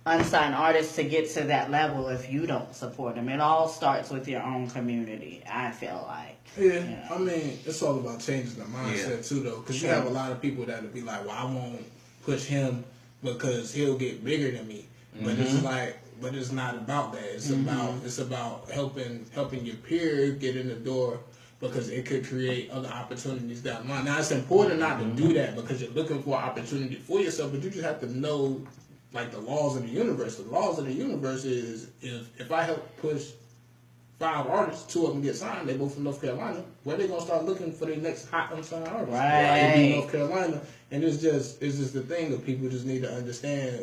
unsigned artists to get to that level if you don't support them? It all starts with your own community, I feel like. You know? I mean, it's all about changing the mindset too, though, because you have a lot of people that will be like, well, I won't push him because he'll get bigger than me. But it's like, but it's not about that. It's about helping your peer get in the door, because it could create other opportunities down the line. Now, it's important not to do that because you're looking for opportunity for yourself, but you just have to know, like, the laws of the universe. The laws of the universe is if I help push 5 artists, 2 of them get signed, they both from North Carolina, where they gonna start looking for their next hot unsigned artist? Right. North Carolina. And it's just the thing that people just need to understand.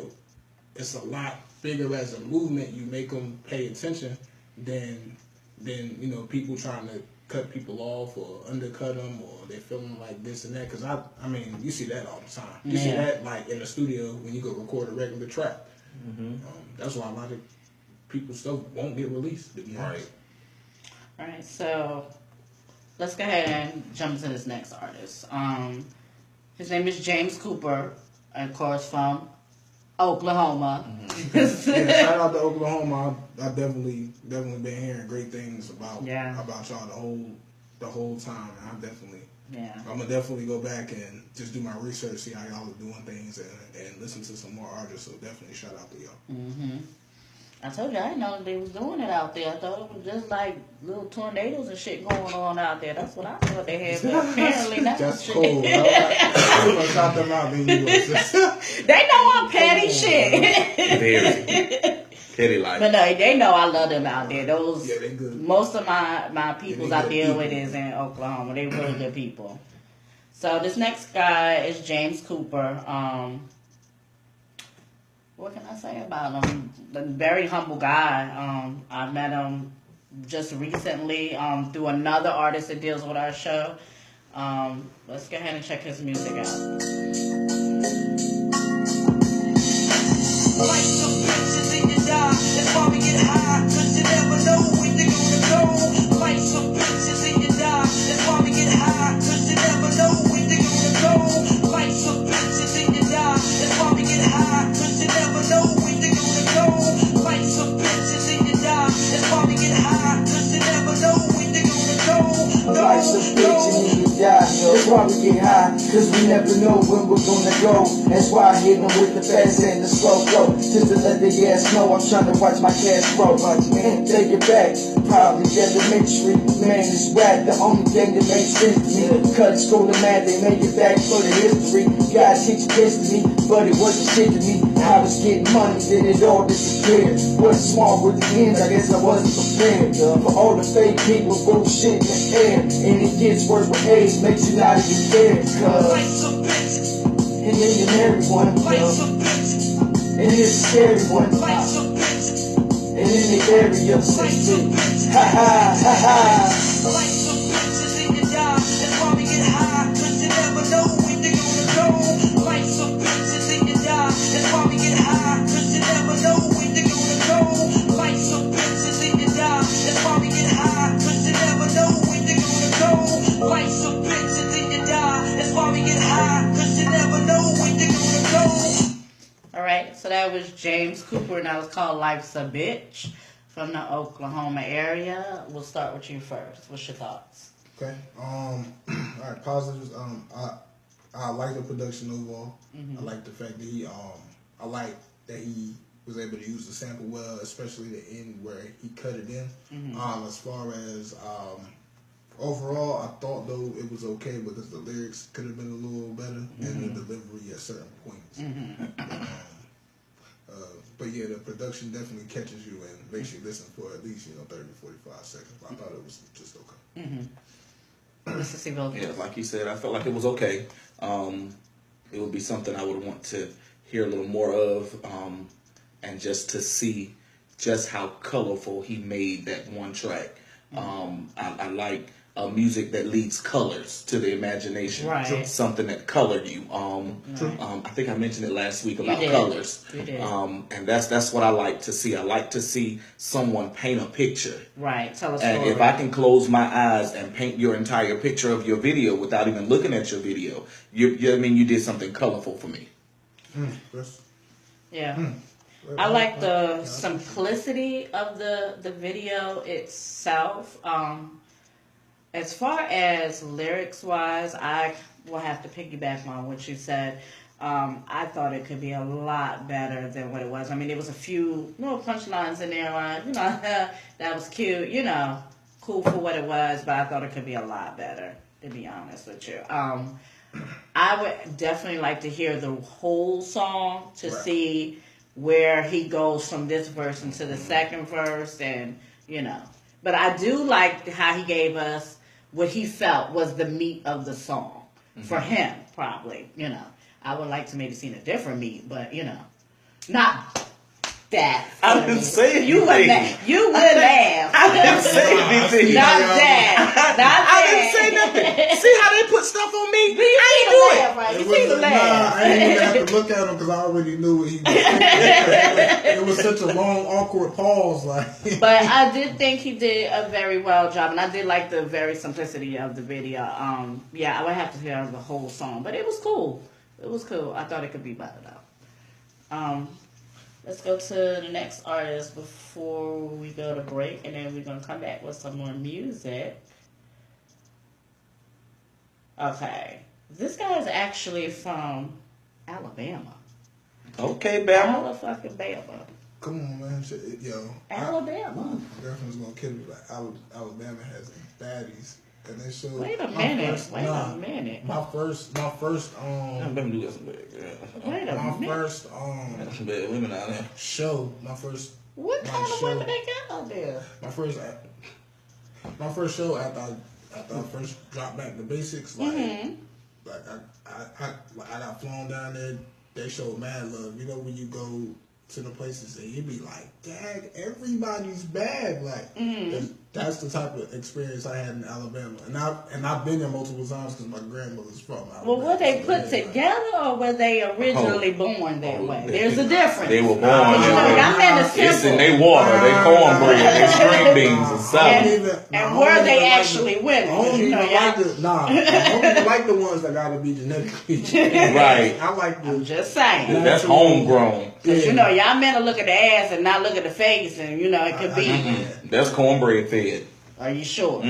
It's a lot bigger as a movement. You make them pay attention than you know, people trying to cut people off or undercut them, or they're feeling like this and that. Because I mean, you see that all the time. You see that, like, in the studio when you go record a regular track. That's why a lot of people's stuff won't get released. Right. All right. So let's go ahead and jump into this next artist. His name is James Cooper, of course, from Oklahoma. Shout out to Oklahoma. I've definitely been hearing great things about y'all the whole time. And I'm gonna definitely go back and just do my research, see how y'all are doing things, and listen to some more artists. So definitely shout out to y'all. I told you, I didn't know they was doing it out there. I thought it was just like little tornadoes and shit going on out there. That's what I thought they had, but apparently not. That's cool. I'm gonna shout them out. They know I'm petty shit. Very petty like. But no, they know I love them out there. Those they good. Most of my peoples I deal with is in Oklahoma. They really good people. So this next guy is James Cooper. what can I say about him? A very humble guy. I met him just recently through another artist that deals with our show. Let's go ahead and check his music out. Lights up, bitches, and you die. That's why we get high, cause you never know when they're gonna go. Lights up, bitches, and you die. That's why we get high, cause you never know when they're gonna go. Lights up, bitches, and you die. That's why we get high, cause you never know when they're gonna go. Lights up, bitches, and you die. That's why we get high, cause you never know when they're gonna go. Lights up, bitches, and you die. That's why we get high, cause we never know when we're gonna go. That's why I hit them with the fast and the slow go. Just to let the ass know I'm trying to watch my cash flow. Man, take it back. Probably elementary. Man, this rap, the only thing that makes sense to me. Cut school and math, they make it back for the history. God teach this to me, but it wasn't shit to me. I was getting money, then it all disappeared. Wasn't smart with the ends, I guess I wasn't prepared. For all the fake people, bullshit in the air. And it gets worse with age, makes you not even care. Lights up, bitches, And then you marry one. lights up, bitches, And it's a scary one. lights up, bitches, And then they bury your lights up, sister. bitches. Ha ha ha ha. Lights up, bitches, and you die. That's why we get high, cause you never know when they're gonna go. Lights up, bitches, and you die. That's why we get high, cause you never know when they're gonna go. Lights up, bitches, and you die. That's why we get high, cause you never know when they're gonna go. Lights up, bitches, and you die. That's why we get high, cause you never know when they're gonna go. All right, so that was James Cooper, and that was called Life's a Bitch from the Oklahoma area. We'll start with you first. What's your thoughts? Okay. All right. Positives. I like the production overall. I like the fact that I like that he was able to use the sample well, especially the end where he cut it in. As far as overall, I thought though it was okay because the lyrics could have been a little better and the delivery at certain points. But yeah, the production definitely catches you and makes you listen for at least 30 to 45 seconds. But I thought it was just okay. Mr. Seabold. Yeah, like you said, I felt like it was okay. It would be something I would want to hear a little more of, and just to see just how colorful he made that one track. I like music that leads colors to the imagination. Right. Something that colored you. I think I mentioned it last week about did. colors. You did. And that's what I like to see. I like to see someone paint a picture. Right, tell us. And if I can close my eyes and paint your entire picture of your video without even looking at your video, you did something colorful for me. Chris? Yeah. I like the simplicity of the video itself. As far as lyrics wise, I will have to piggyback on what you said. I thought it could be a lot better than what it was. I mean, there was a few little punchlines in there, that was cute, cool for what it was, but I thought it could be a lot better, to be honest with you. I would definitely like to hear the whole song to see where he goes from this verse into the second verse, and but I do like how he gave us what he felt was the meat of the song for him, probably. I would like to maybe see a different meat, but not that. I didn't say anything. You would laugh. I didn't say anything. Not that. I didn't say nothing. See how they put stuff on me? I ain't do it. Right? You It see the was, laugh. I didn't even have to look at him because I already knew what he was saying. It was such a long, awkward pause. But I did think he did a very well job, and I did like the very simplicity of the video. I would have to hear the whole song, but it was cool. It was cool. I thought it could be better though. Let's go to the next artist before we go to break, and then we're gonna come back with some more music. Okay, this guy is actually from Alabama. Okay, Bama. Motherfucking Bama. Come on, man. Yo. Alabama. My girlfriend's going to kill me. Like, Alabama has baddies. And they showed. Wait a minute. Wait a minute. My first Alabama do got some bad girls. Wait a minute. first Got some bad women out there. show. My first. What my kind of show- women they got out there? My first show after I first dropped back to basics, like I got flown down there. They showed mad love. When you go to the places that you'd be like, "Dad, everybody's bad." Like that's the type of experience I had in Alabama, and I've been there multiple times because my grandmother's from Alabama. Well, were they So, put together or were they originally born that way? There's a difference. They were born Y'all men are that way. It's in simple. they water, they cornbread, they string beans and salad. And were they actually women? I don't even like I don't even like the ones that gotta be genetically changed. Right. I like the. I'm just saying. That's homegrown. Because, y'all men will look at the ass and not look at the face, and, it could be. That's cornbread fed. Are you sure?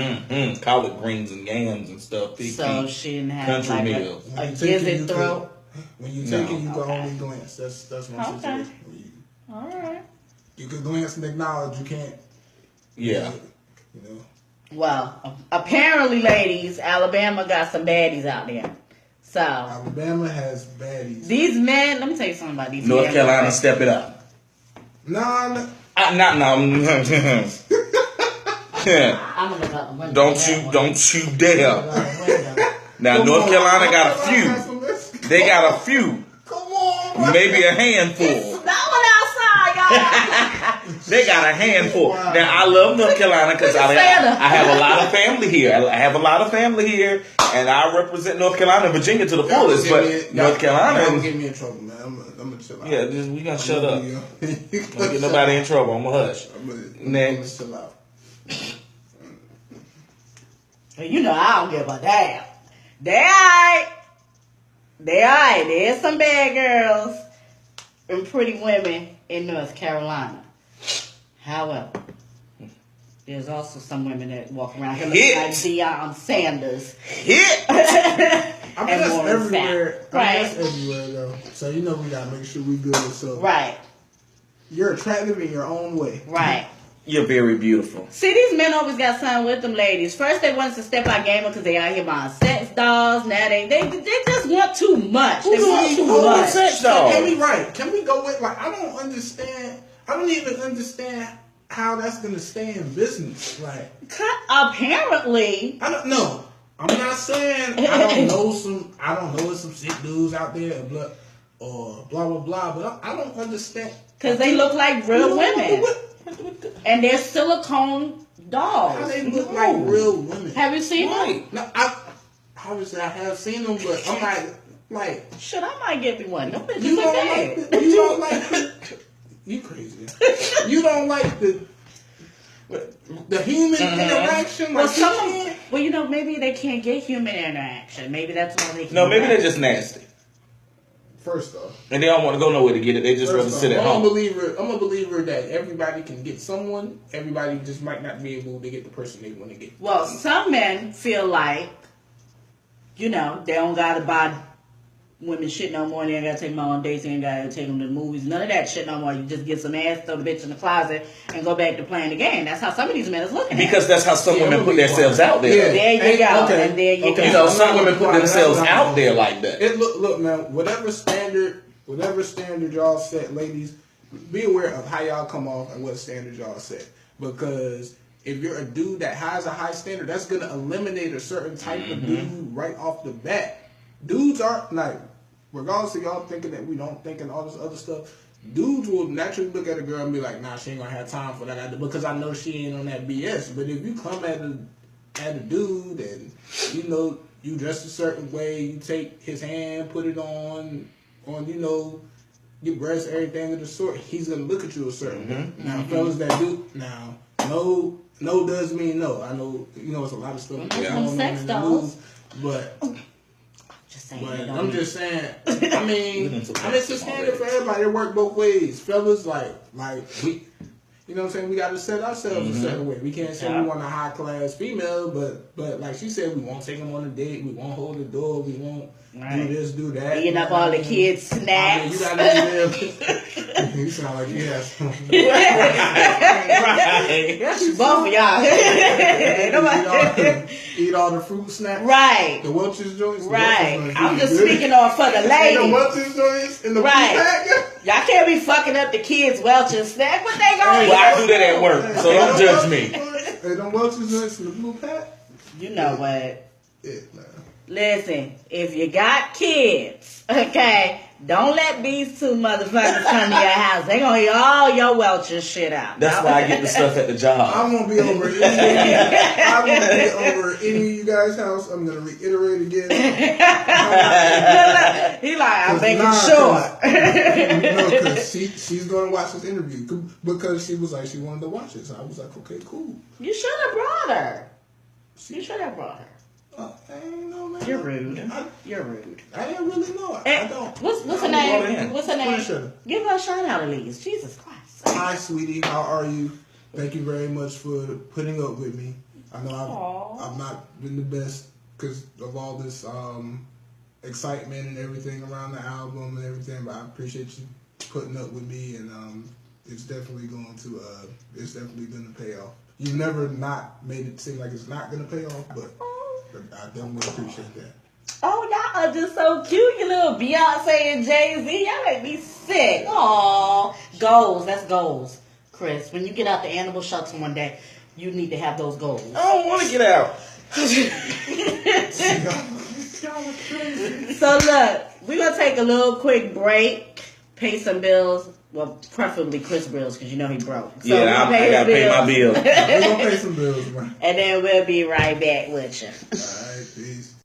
Collard greens and yams and stuff. So she didn't have country like meals. a gizzard throat? When you take it, you can only glance. That's my situation. All right. You can glance and acknowledge. You can't. Yeah. Well, apparently, ladies, Alabama got some baddies out there. So Alabama has baddies. These men, let me tell you something about these North men. Carolina, step it up. No. I'm gonna look out the window. Don't you dare. Now North Carolina got a few. They got a few. Come on. Maybe a handful. It's snowing outside, y'all. They got a handful. Now I love North Carolina because I have a lot of family here. And I represent North Carolina and Virginia to the fullest. But North Carolina, don't get me in trouble, man. I'm gonna chill out. Yeah, we gonna shut up. Don't get nobody in trouble. I'm gonna hush. Next. Chill out. I don't give a damn. They alright. There's some bad girls and pretty women in North Carolina. However, there's also some women that walk around here looking like d.e.m.e. Sanders. Hit! I mean, that's everywhere. Right. That's everywhere, though. So, we gotta make sure we good. So, right. You're attractive in your own way. Right. You're very beautiful. See, these men always got something with them ladies. First, they want us to step out gamer because they out here buying sex dolls. Now they just want too much. They want too much. Sex dolls? Can we go with, I don't understand. I don't even understand how that's going to stay in business. Apparently. I don't know. I'm not saying I don't know some sick dudes out there or blah, blah, blah, but I don't understand. Because they look like real women. And they're silicone dolls. How they look like real women? Have you seen them? No, obviously I have seen them, but I'm like shit, I might get me one. Them bitches you look don't bad. you don't like you crazy. You don't like the human interaction. Maybe they can't get human interaction. Maybe that's why they can't. No, maybe they're just nasty. First off. And they don't want to go nowhere to get it. They just rather sit at home. I'm a believer that everybody can get someone. Everybody just might not be able to get the person they want to get. Well, some men feel like, they don't got to buy women shit no more. They ain't got to take them on dates. They ain't got to take them to the movies. None of that shit no more. You just get some ass, throw the bitch in the closet, and go back to playing the game. That's how some of these men is looking at it. Because that's how some women put themselves out there. Yeah. There you go. Okay. And there you go. Some women put themselves out there like that. Look, man. Whatever standard y'all set, ladies, be aware of how y'all come off and what standard y'all set. Because if you're a dude that has a high standard, that's gonna eliminate a certain type of dude right off the bat. Dudes are regardless of y'all thinking that we don't think and all this other stuff, dudes will naturally look at a girl and be like, nah, she ain't gonna have time for that because I know she ain't on that BS. But if you come at a dude and you dress a certain way, you take his hand, put it on your breasts, everything of the sort, he's gonna look at you a certain way. Now, fellas that do no does mean no. I know it's a lot of stuff going on in the news, but I'm just saying. I mean, it's a standard for everybody. It work both ways, fellas. We, what I'm saying, we got to set ourselves a certain way. We can't say we want a high class female, but like she said, we won't take them on a date. We won't hold the door. We won't do this, do that. Eating up all the kids' snacks. You gotta live. You sound like you have some. Right. Both of y'all. Eat all the fruit snacks. Right. The Welch's joints. Right. I'm just speaking on for the ladies. The Welch's joints in the blue pack. Y'all can't be fucking up the kids' Welch's snack. What they gonna eat? Well, I do that at work, so don't judge me. Hey, them Welch's joints in the blue pack. You know what? Yeah, man. Listen, if you got kids, okay, don't let these two motherfuckers come to your house. They gonna hear all your Welch's shit out. That's why I get the stuff at the job. I won't be over any of you guys' house. I'm gonna reiterate again. He like, I'm making sure. No, because she's gonna watch this interview because she was like she wanted to watch it. So I was like, okay, cool. You should have brought her. You should have brought her. I ain't know, man. You're rude. You're rude. I didn't really know. I don't. What's her name? What's her name? Quisha. Give her a shout out at least. Jesus Christ. Hi, sweetie. How are you? Thank you very much for putting up with me. I know I've not been the best because of all this excitement and everything around the album and everything, but I appreciate you putting up with me, and it's definitely going to pay off. You've never not made it seem like it's not going to pay off, but I definitely appreciate that. Oh, y'all are just so cute, you little Beyonce and Jay-Z. Y'all make me sick. Aw. Goals. That's goals, Chris. When you get out the animal shelter one day, you need to have those goals. I don't want to get out. So look, we're going to take a little quick break, pay some bills. Well, preferably Chris bills, because you know he broke. So yeah, I got to pay my bills. We're going to pay some bills, man. And then we'll be right back with you. All right, peace.